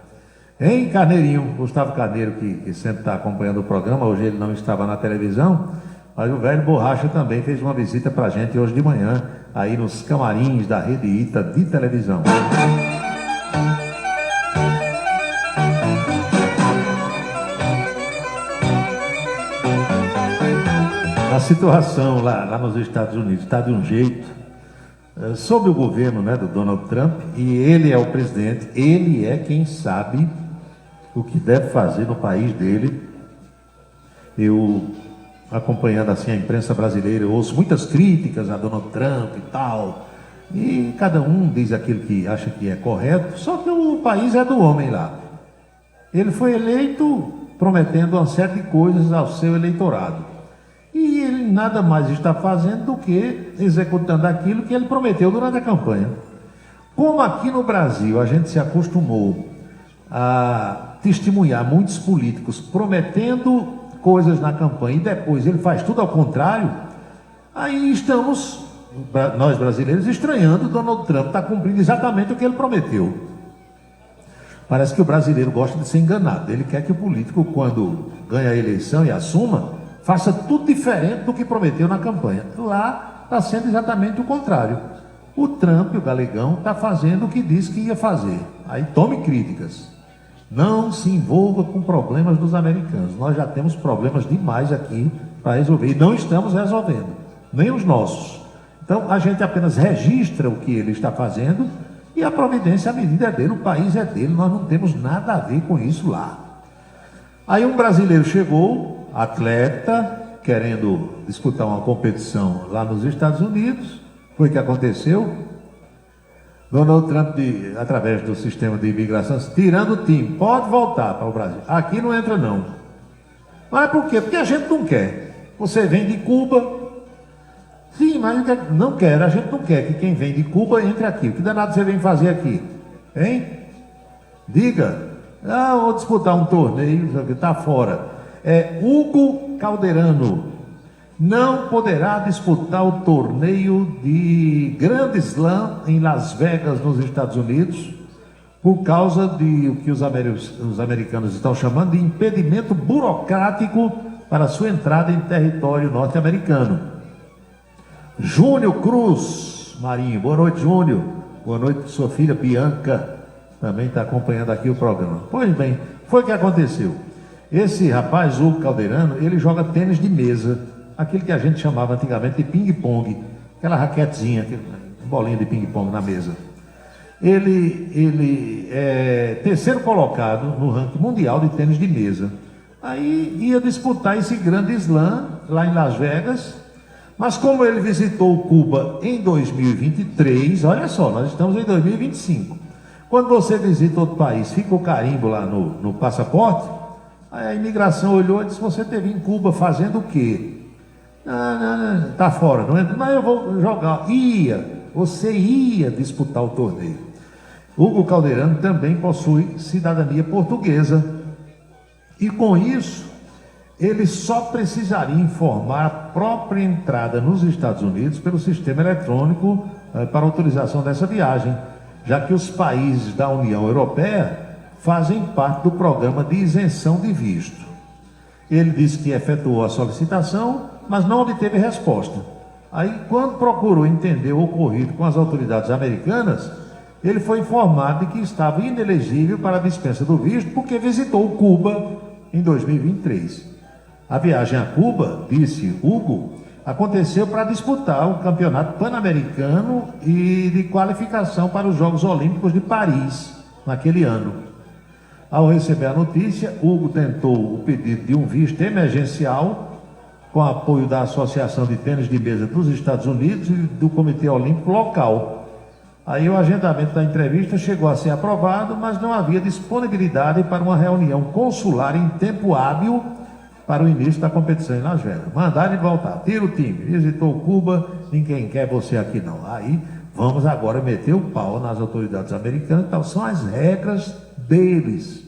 Em Carneirinho, Gustavo Carneiro, que sempre está acompanhando o programa, hoje ele não estava na televisão, mas o velho Borracha também fez uma visita para a gente hoje de manhã, aí nos camarins da Rede Ita de televisão. A situação lá nos Estados Unidos está de um jeito, sob o governo, né, do Donald Trump, e ele é o presidente, ele é quem sabe o que deve fazer no país dele. Eu, acompanhando assim a imprensa brasileira, eu ouço muitas críticas a Donald Trump e tal, e cada um diz aquilo que acha que é correto, só que o país é do homem lá. Ele foi eleito prometendo uma série de coisas ao seu eleitorado, e ele nada mais está fazendo do que executando aquilo que ele prometeu durante a campanha. Como aqui no Brasil a gente se acostumou a testemunhar muitos políticos prometendo coisas na campanha e depois ele faz tudo ao contrário, aí estamos, nós brasileiros, estranhando. Donald Trump está cumprindo exatamente o que ele prometeu. Parece que o brasileiro gosta de ser enganado. Ele quer que o político, quando ganha a eleição e assuma, faça tudo diferente do que prometeu na campanha. Lá está sendo exatamente o contrário. O Trump, o galegão, está fazendo o que disse que ia fazer. Aí tome críticas. Não se envolva com problemas dos americanos. Nós já temos problemas demais aqui para resolver e não estamos resolvendo, nem os nossos. Então a gente apenas registra o que ele está fazendo e a providência, a medida é dele, o país é dele, nós não temos nada a ver com isso lá. Aí um brasileiro chegou, atleta, querendo disputar uma competição lá nos Estados Unidos. Foi o que aconteceu. Donald Trump, através do sistema de imigração, tirando o time, pode voltar para o Brasil. Aqui não entra não. Mas por quê? Porque a gente não quer. Você vem de Cuba. Sim, mas não quer, a gente não quer que quem vem de Cuba entre aqui. O que danado você vem fazer aqui? Hein? Diga. Ah, vou disputar um torneio, está fora. Hugo Calderano não poderá disputar o torneio de Grand Slam em Las Vegas, nos Estados Unidos, por causa de o que os americanos estão chamando de impedimento burocrático para sua entrada em território norte-americano. Júnior Cruz Marinho, boa noite, Júnior. Boa noite, sua filha Bianca, também está acompanhando aqui o programa. Pois bem, foi o que aconteceu. Esse rapaz, Hugo Calderano, ele joga tênis de mesa, aquele que a gente chamava antigamente de ping-pong, aquela raquetezinha, bolinha de ping-pong na mesa. Ele é terceiro colocado no ranking mundial de tênis de mesa. Aí ia disputar esse grande slam lá em Las Vegas. Mas como ele visitou Cuba em 2023, olha só, nós estamos em 2025. Quando você visita outro país, fica o carimbo lá no passaporte, aí a imigração olhou e disse, você esteve em Cuba fazendo o quê? Não, tá fora, não entra. Mas eu vou jogar. Você ia disputar o torneio. Hugo Calderano também possui cidadania portuguesa. E com isso, ele só precisaria informar a própria entrada nos Estados Unidos pelo sistema eletrônico para autorização dessa viagem, já que os países da União Europeia fazem parte do programa de isenção de visto. Ele disse que efetuou a solicitação, mas não obteve resposta. Aí, quando procurou entender o ocorrido com as autoridades americanas, ele foi informado de que estava inelegível para a dispensa do visto porque visitou Cuba em 2023. A viagem a Cuba, disse Hugo, aconteceu para disputar o campeonato pan-americano e de qualificação para os Jogos Olímpicos de Paris, naquele ano. Ao receber a notícia, Hugo tentou o pedido de um visto emergencial com apoio da Associação de Tênis de Mesa dos Estados Unidos e do Comitê Olímpico local. Aí o agendamento da entrevista chegou a ser aprovado, mas não havia disponibilidade para uma reunião consular em tempo hábil para o início da competição em Las Vegas. Mandaram ele voltar. Tira o time. Visitou Cuba, ninguém quer você aqui não. Aí vamos agora meter o pau nas autoridades americanas. Então, são as regras deles,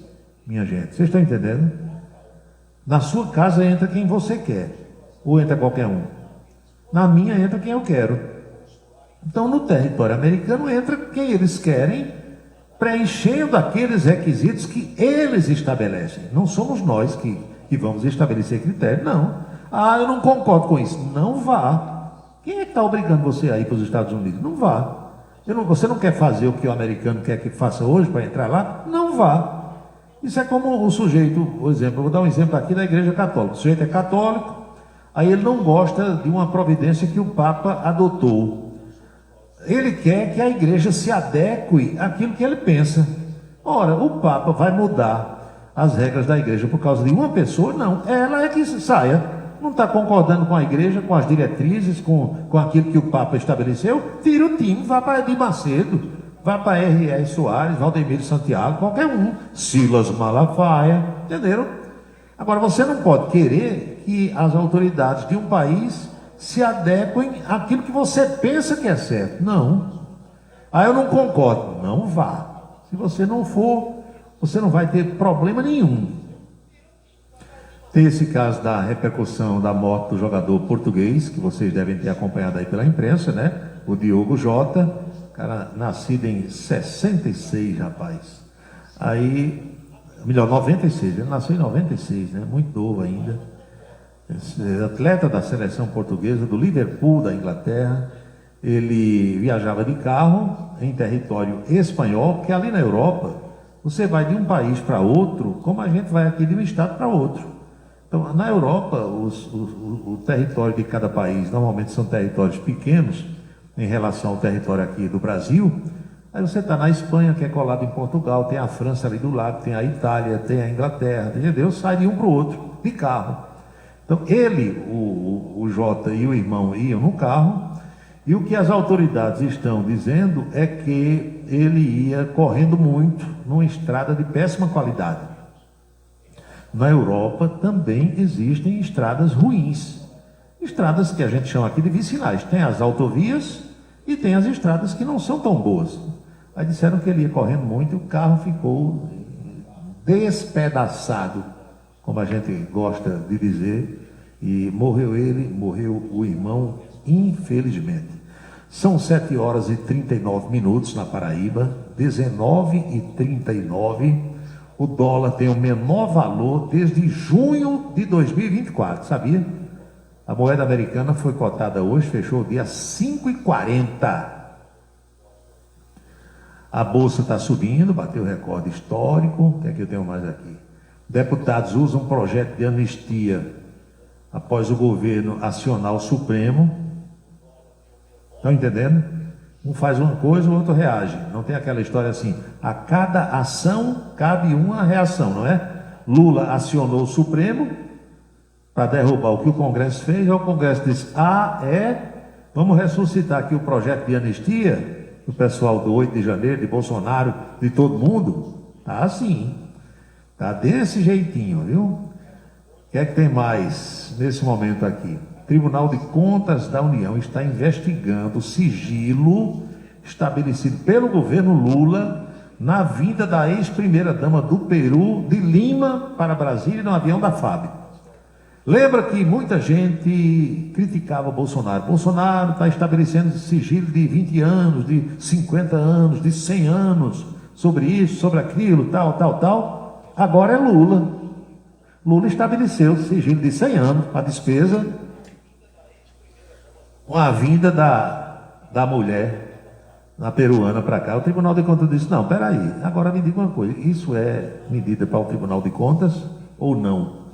minha gente. Vocês estão entendendo? Na sua casa entra quem você quer. Ou entra qualquer um. Na minha entra quem eu quero. Então, no território americano entra quem eles querem, preenchendo aqueles requisitos que eles estabelecem. Não somos nós que vamos estabelecer critério, não. Ah, eu não concordo com isso. Não vá. Quem é que está obrigando você a ir para os Estados Unidos? Não vá. Você não quer fazer o que o americano quer que faça hoje para entrar lá? Não vá. Isso é como o sujeito, por exemplo, eu vou dar um exemplo aqui da Igreja Católica. O sujeito é católico, aí ele não gosta de uma providência que o Papa adotou. Ele quer que a igreja se adeque àquilo que ele pensa. Ora, o Papa vai mudar as regras da igreja por causa de uma pessoa? Não, ela é que saia. Não está concordando com a igreja, com as diretrizes, com aquilo que o Papa estabeleceu? Tira o time, vá para Edir Macedo, vá para R.R. Soares, Valdemiro Santiago, qualquer um, Silas Malafaia, entenderam? Agora, você não pode querer que as autoridades de um país se adequem àquilo que você pensa que é certo. Não. Ah, eu não concordo. Não vá. Se você não for, você não vai ter problema nenhum. Tem esse caso da repercussão da morte do jogador português, que vocês devem ter acompanhado aí pela imprensa, né? O Diogo Jota, cara nascido em 66, rapaz. Aí, melhor, 96, ele nasceu em 96, né? Muito novo ainda. Esse atleta da seleção portuguesa, do Liverpool, da Inglaterra. Ele viajava de carro em território espanhol, porque ali na Europa, você vai de um país para outro, como a gente vai aqui de um estado para outro. Então, na Europa, o território de cada país, normalmente são territórios pequenos, em relação ao território aqui do Brasil. Aí você está na Espanha, que é colado em Portugal, tem a França ali do lado, tem a Itália, tem a Inglaterra, entendeu? Sai de um para o outro, de carro. Então, ele, o Jota e o irmão iam no carro, e o que as autoridades estão dizendo é que ele ia correndo muito numa estrada de péssima qualidade. Na Europa também existem estradas ruins. Estradas que a gente chama aqui de vicinais. Tem as autovias e tem as estradas que não são tão boas. Aí disseram que ele ia correndo muito e o carro ficou despedaçado, como a gente gosta de dizer, e morreu ele, morreu o irmão, infelizmente. São 7 horas e 39 minutos na Paraíba, 19h39. O dólar tem o menor valor desde junho de 2024, sabia? A moeda americana foi cotada hoje, fechou o dia 5,40. A bolsa está subindo, bateu recorde histórico. O que é que eu tenho mais aqui? Deputados usam um projeto de anistia após o governo acionar o Supremo. Estão entendendo? Um faz uma coisa, o outro reage. Não tem aquela história assim, a cada ação cabe uma reação, não é? Lula acionou o Supremo para derrubar o que o Congresso fez, e o Congresso disse, vamos ressuscitar aqui o projeto de anistia. O pessoal do 8 de janeiro, de Bolsonaro, de todo mundo, tá assim, tá desse jeitinho, viu? O que é que tem mais nesse momento aqui? Tribunal de Contas da União está investigando o sigilo estabelecido pelo governo Lula na vinda da ex-primeira-dama do Peru, de Lima para Brasília, no avião da FAB. Lembra que muita gente criticava Bolsonaro. Bolsonaro está estabelecendo sigilo de 20 anos, de 50 anos, de 100 anos, sobre isso, sobre aquilo, tal. Agora é Lula. Lula estabeleceu sigilo de 100 anos para despesa com a vinda da mulher, na peruana, para cá. O Tribunal de Contas disse, não, peraí, agora me diga uma coisa, isso é medida para o Tribunal de Contas ou não?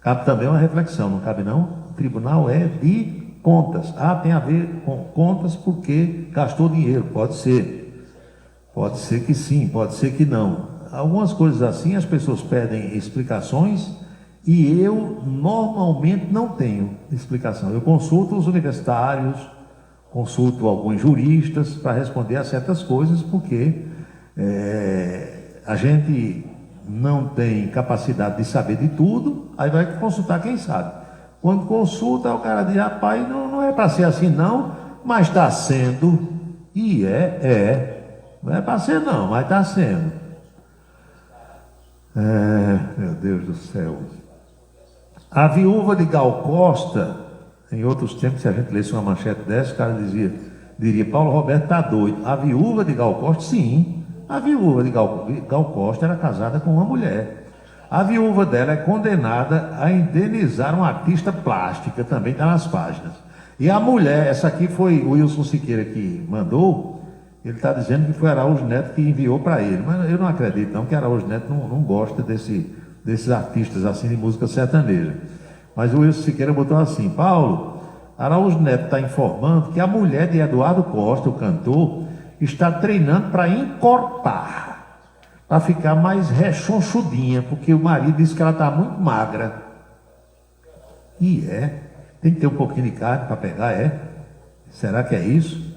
Cabe também uma reflexão, não cabe não? O tribunal é de contas. Tem a ver com contas porque gastou dinheiro. Pode ser que sim, pode ser que não. Algumas coisas assim as pessoas pedem explicações e eu normalmente não tenho explicação. Eu consulto os universitários, consulto alguns juristas para responder a certas coisas porque a gente não tem capacidade de saber de tudo, aí vai consultar quem sabe. Quando consulta, o cara diz, rapaz, não é para ser assim não, mas está sendo, e não é para ser não, mas está sendo. Meu Deus do céu. A viúva de Gal Costa, em outros tempos, se a gente lesse uma manchete dessa, o cara diria, Paulo Roberto está doido. A viúva de Gal Costa, sim. A viúva de Gal Costa era casada com uma mulher. A viúva dela é condenada a indenizar uma artista plástica, também está nas páginas. E a mulher, essa aqui foi o Wilson Siqueira que mandou, ele está dizendo que foi Araújo Neto que enviou para ele. Mas eu não acredito não, que Araújo Neto não gosta desses artistas assim de música sertaneja. Mas o Wilson Siqueira botou assim, Paulo, Araújo Neto está informando que a mulher de Eduardo Costa, o cantor, está treinando para encorpar, para ficar mais rechonchudinha, porque o marido disse que ela está muito magra. E tem que ter um pouquinho de carne para pegar, Será que é isso?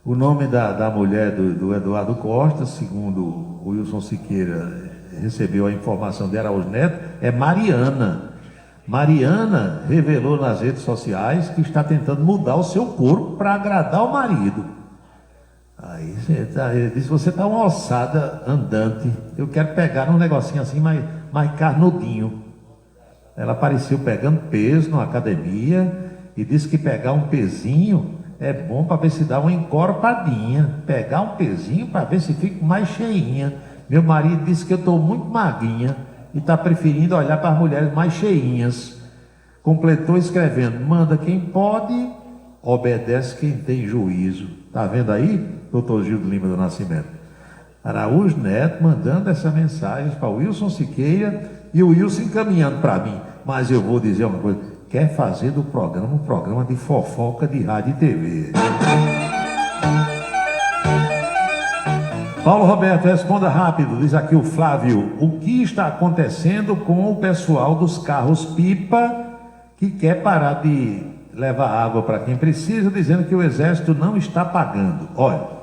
O nome da mulher do Eduardo Costa, segundo o Wilson Siqueira recebeu a informação de Araújo Neto, é Mariana. Mariana revelou nas redes sociais que está tentando mudar o seu corpo para agradar o marido. Aí ele disse, você está uma ossada andante, eu quero pegar um negocinho assim mais carnudinho. Ela apareceu pegando peso na academia e disse que pegar um pezinho é bom para ver se dá uma encorpadinha. Pegar um pezinho para ver se fica mais cheinha. Meu marido disse que eu estou muito maguinha e está preferindo olhar para as mulheres mais cheinhas. Completou escrevendo, manda quem pode, obedece quem tem juízo. Está vendo aí? Doutor Gildo Lima do Nascimento. Araújo Neto mandando essa mensagem para o Wilson Siqueira e o Wilson encaminhando para mim. Mas eu vou dizer uma coisa, quer fazer do programa um programa de fofoca de rádio e TV. Paulo Roberto, responda rápido, diz aqui o Flávio. O que está acontecendo com o pessoal dos carros-pipa que quer parar de levar água para quem precisa, dizendo que o Exército não está pagando? Olha,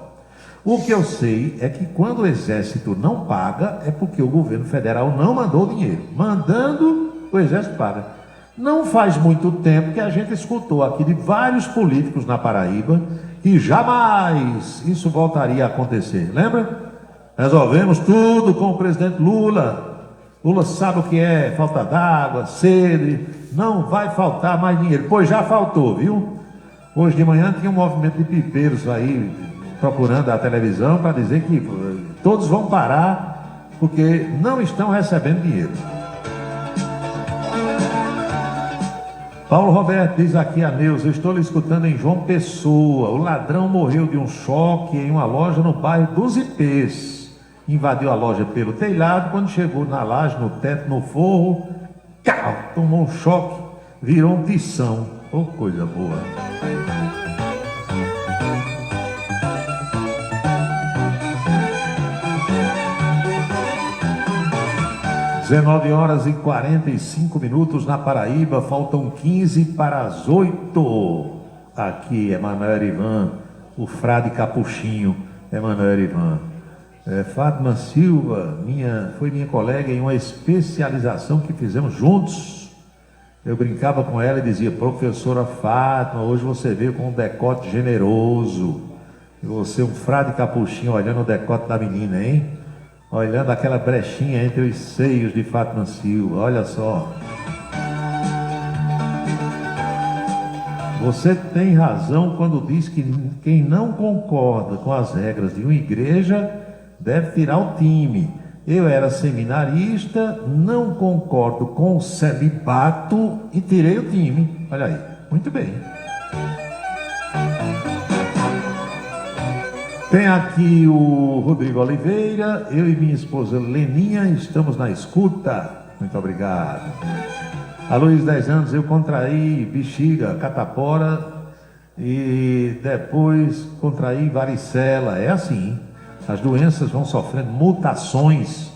o que eu sei é que quando o Exército não paga, é porque o governo federal não mandou dinheiro. Mandando, o Exército paga. Não faz muito tempo que a gente escutou aqui de vários políticos na Paraíba que jamais isso voltaria a acontecer. Lembra? Resolvemos tudo com o presidente Lula. Lula sabe o que é falta d'água, sede, não vai faltar mais dinheiro. Pois já faltou, viu? Hoje de manhã tinha um movimento de pipeiros aí procurando a televisão para dizer que todos vão parar porque não estão recebendo dinheiro. Paulo Roberto diz aqui a Neuza: eu estou lhe escutando em João Pessoa. O ladrão morreu de um choque em uma loja no bairro dos Ipês. Invadiu a loja pelo telhado, quando chegou na laje, no teto, no forro, tomou um choque, virou um tição. Oh, coisa boa. (19h45) na Paraíba, faltam 15 para as 8. Aqui, Emanuel Ivan, o frade capuchinho, Emanuel Ivan. Fátima Silva, foi minha colega em uma especialização que fizemos juntos. Eu brincava com ela e dizia: professora Fátima, hoje você veio com um decote generoso. E você, um frade capuchinho, olhando o decote da menina, hein? Olhando aquela brechinha entre os seios de Fátima Silva, olha só. Você tem razão quando diz que quem não concorda com as regras de uma igreja deve tirar o time. Eu era seminarista, não concordo com o celibato e tirei o time. Olha aí, muito bem. Tem aqui o Rodrigo Oliveira: eu e minha esposa Leninha estamos na escuta. Muito obrigado. A Luiz, 10 anos, eu contraí bexiga, catapora e depois contraí varicela. É assim, as doenças vão sofrendo mutações.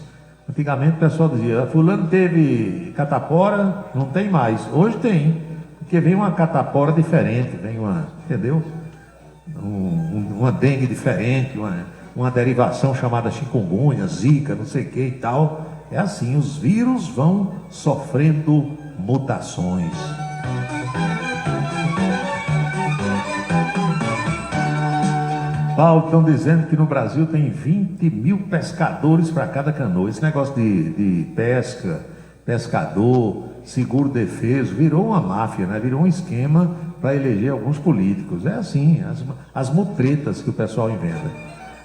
Antigamente o pessoal dizia: fulano teve catapora, não tem mais. Hoje tem, porque vem uma catapora diferente, vem uma, entendeu? Uma dengue diferente, uma derivação chamada chikungunya, zika, não sei o que e tal. É assim, os vírus vão sofrendo mutações. Paulo, estão dizendo que no Brasil tem 20 mil pescadores para cada canoa. Esse negócio de pesca, pescador, seguro defeso, virou uma máfia, né? Virou um esquema para eleger alguns políticos. É assim, as mutretas que o pessoal inventa.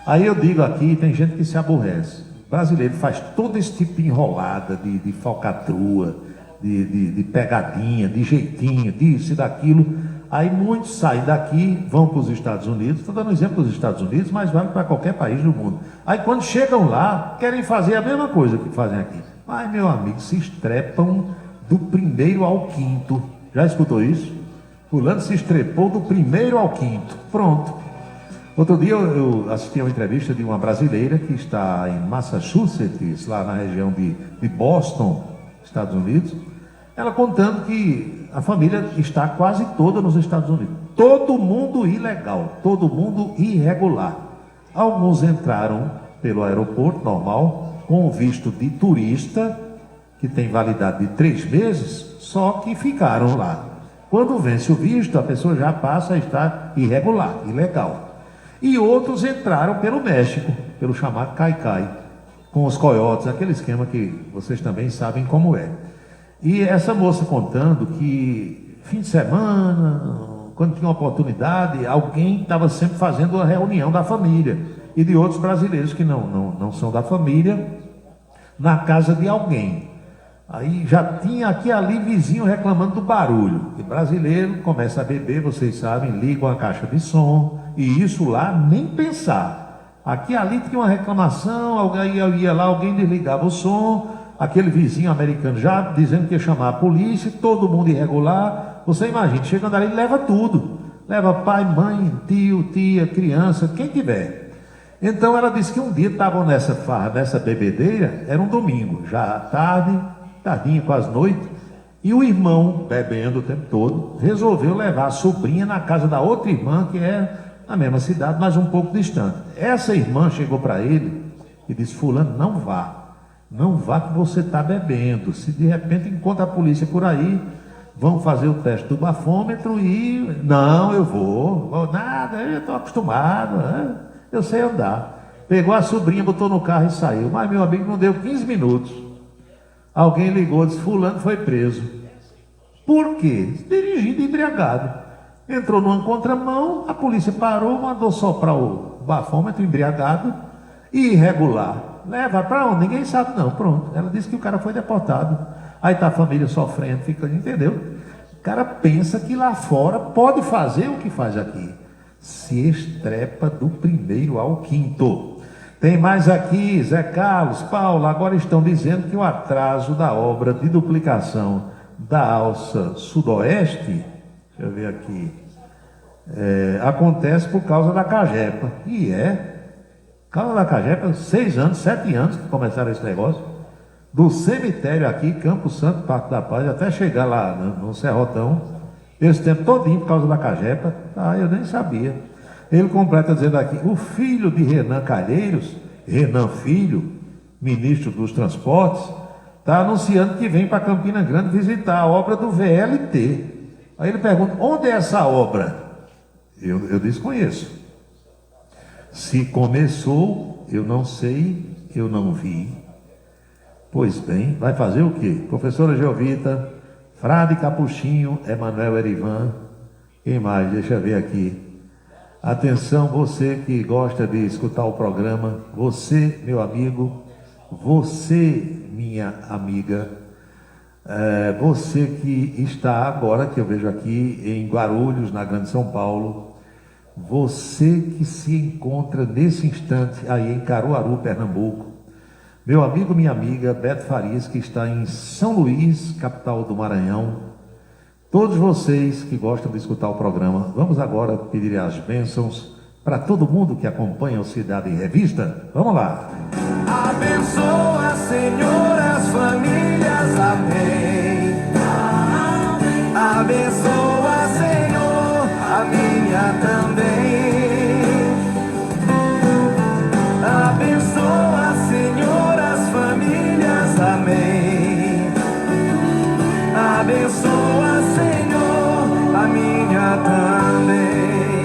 Aí eu digo aqui, tem gente que se aborrece. O brasileiro faz todo esse tipo de enrolada, de falcatrua, de pegadinha, de jeitinho, disso e daquilo. Aí muitos saem daqui, vão para os Estados Unidos. Estou dando exemplo dos Estados Unidos, mas vale para qualquer país do mundo. Aí quando chegam lá, querem fazer a mesma coisa que fazem aqui. Mas, meu amigo, se estrepam do primeiro ao quinto. Já escutou isso? Fulano se estrepou do primeiro ao quinto. Pronto. Outro dia eu assisti a uma entrevista de uma brasileira que está em Massachusetts, lá na região de Boston, Estados Unidos. Ela contando que a família está quase toda nos Estados Unidos. Todo mundo ilegal, todo mundo irregular. Alguns entraram pelo aeroporto normal, com visto de turista, que tem validade de 3 meses, só que ficaram lá. Quando vence o visto, a pessoa já passa a estar irregular, ilegal. E outros entraram pelo México, pelo chamado Caicai, com os coiotes, aquele esquema que vocês também sabem como é. E essa moça contando que fim de semana, quando tinha uma oportunidade, alguém estava sempre fazendo uma reunião da família e de outros brasileiros que não são da família, na casa de alguém. Aí já tinha aqui ali vizinho reclamando do barulho. E brasileiro começa a beber, vocês sabem, ligam a caixa de som, e isso lá nem pensar. Aqui ali tinha uma reclamação, alguém ia lá, alguém desligava o som, aquele vizinho americano já dizendo que ia chamar a polícia, todo mundo irregular. Você imagina, chegando ali, leva tudo. Leva pai, mãe, tio, tia, criança, quem tiver. Então ela disse que um dia estavam nessa farra, nessa bebedeira, era um domingo, já tardinha, quase noite, e o irmão, bebendo o tempo todo, resolveu levar a sobrinha na casa da outra irmã, que é na mesma cidade, mas um pouco distante. Essa irmã chegou para ele e disse: fulano, não vá que você está bebendo. Se de repente encontra a polícia por aí, vão fazer o teste do bafômetro e... Não, eu vou nada, eu estou acostumado, né? Eu sei andar. Pegou a sobrinha, botou no carro e saiu. Mas, meu amigo, não deu 15 minutos. Alguém ligou e disse, fulano foi preso. Por quê? Dirigindo embriagado. Entrou numa contramão, a polícia parou, mandou soprar o bafômetro embriagado e irregular. Leva para onde? Ninguém sabe não, pronto. Ela disse que o cara foi deportado. Aí está a família sofrendo, fica, entendeu? O cara pensa que lá fora pode fazer o que faz aqui. Se estrepa do primeiro ao quinto. Tem mais aqui, Zé Carlos, Paulo, agora estão dizendo que o atraso da obra de duplicação da alça sudoeste, deixa eu ver aqui, acontece por causa da Cagepa. E por causa da Cagepa, 6 anos, 7 anos que começaram esse negócio. Do cemitério aqui, Campo Santo, Parque da Paz, até chegar lá no Serrotão, esse tempo todinho por causa da Cagepa. Eu nem sabia. Ele completa dizendo aqui, o filho de Renan Calheiros, Renan Filho, ministro dos Transportes, está anunciando que vem para Campina Grande visitar a obra do VLT. Aí ele pergunta, onde é essa obra? Eu desconheço. Se começou, eu não sei, eu não vi. Pois bem, vai fazer o quê? Professora Geovita, Frade Capuchinho, Emanuel Erivan, quem mais? Deixa eu ver aqui. Atenção, você que gosta de escutar o programa, você, meu amigo, você, minha amiga, você que está agora, que eu vejo aqui em Guarulhos, na Grande São Paulo, você que se encontra nesse instante aí em Caruaru, Pernambuco, meu amigo, minha amiga, Beto Farias, que está em São Luís, capital do Maranhão, todos vocês que gostam de escutar o programa, vamos agora pedir as bênçãos para todo mundo que acompanha o Cidade em Revista. Vamos lá. Abençoa, Senhor, as famílias, amém. Abençoa, Senhor, a minha também. Abençoa, Senhor, as famílias, amém. Abençoa, Senhor, a minha também.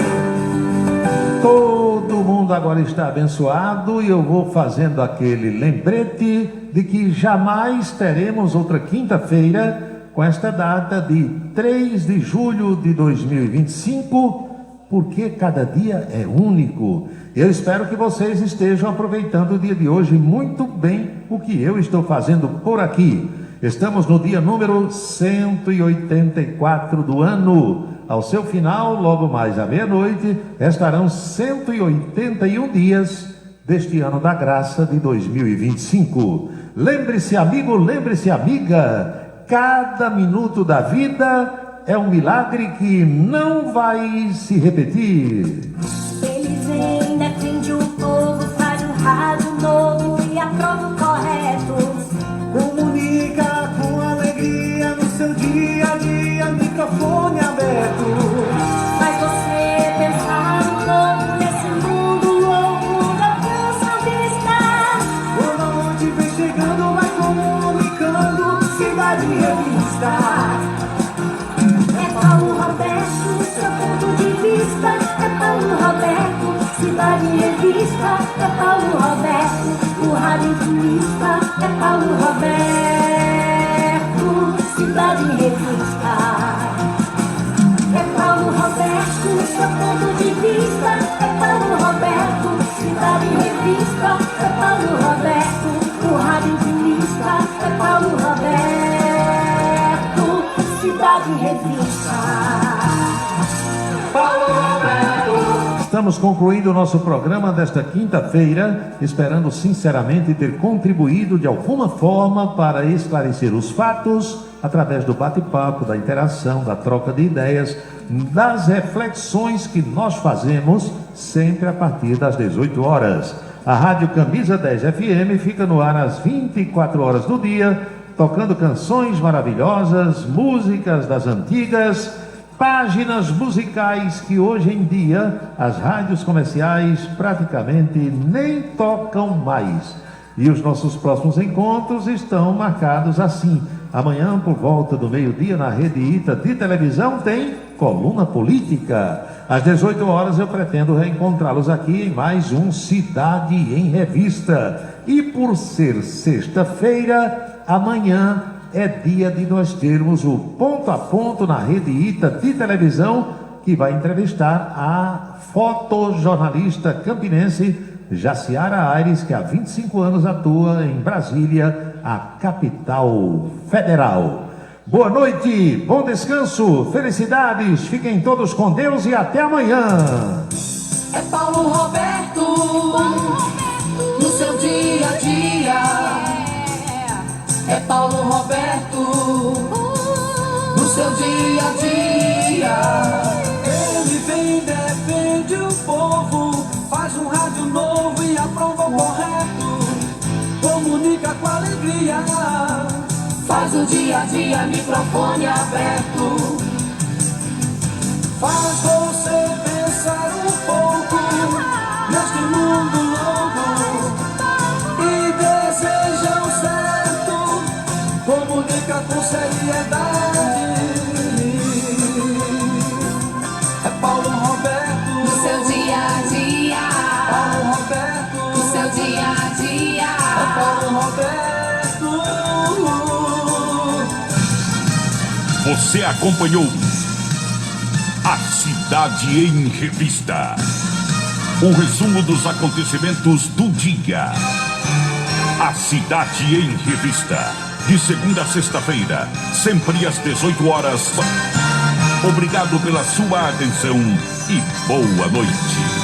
Todo mundo agora está abençoado e eu vou fazendo aquele lembrete de que jamais teremos outra quinta-feira com esta data de 3 de julho de 2025, porque cada dia é único. Eu espero que vocês estejam aproveitando o dia de hoje muito bem o que eu estou fazendo por aqui. Estamos no dia número 184 do ano. Ao seu final, logo mais à meia-noite, estarão 181 dias deste ano da graça de 2025. Lembre-se, amigo, lembre-se, amiga, cada minuto da vida é um milagre que não vai se repetir. Ele vem, defende o povo, faz um rádio novo e aprova o correto. Comunica com alegria no seu dia a dia, microfone aberto. Faz você pensar um pouco nesse mundo louco da canção de estar. Quando a noite vem chegando, vai comunicando, Cidade em Revista. É Paulo Roberto, seu ponto de vista. É Paulo Roberto, Cidade em Revista. É Paulo Roberto, o rádio intimista. É Paulo Roberto, Cidade em Revista. É Paulo Roberto, seu ponto de vista. É Paulo Roberto, Cidade em Revista. É Paulo Roberto, o rádio intimista. É Paulo Roberto, Cidade em Revista. Paulo Roberto. Estamos concluindo o nosso programa desta quinta-feira, esperando sinceramente ter contribuído de alguma forma para esclarecer os fatos através do bate-papo, da interação, da troca de ideias, das reflexões que nós fazemos sempre a partir das 18 horas. A Rádio Camisa 10 FM fica no ar às 24 horas do dia, tocando canções maravilhosas, músicas das antigas, páginas musicais que hoje em dia as rádios comerciais praticamente nem tocam mais. E os nossos próximos encontros estão marcados assim, Amanhã, por volta do meio-dia, na Rede Ita de televisão, tem Coluna Política. Às 18 horas eu pretendo reencontrá-los aqui em mais um Cidade em Revista. E por ser sexta-feira, amanhã é dia de nós termos o Ponto a Ponto na Rede Ita de televisão, que vai entrevistar a fotojornalista campinense Jaciara Aires, que há 25 anos atua em Brasília, a capital federal. Boa noite, bom descanso, felicidades, fiquem todos com Deus e até amanhã. É Paulo Roberto, no seu dia a dia. É Paulo Roberto, no seu dia a dia. Ele vem, defende o povo, faz um rádio novo e aprova o correto, comunica com alegria, faz o dia a dia, microfone aberto, faz você pensar um pouco neste mundo louco e deseja o certo, comunica com seriedade. É Paulo Roberto, no seu dia a dia. Paulo Roberto, no seu dia a dia. É Paulo Roberto. Você acompanhou A Cidade em Revista. O resumo dos acontecimentos do dia. A Cidade em Revista. De segunda a sexta-feira, sempre às 18 horas. Obrigado pela sua atenção e boa noite.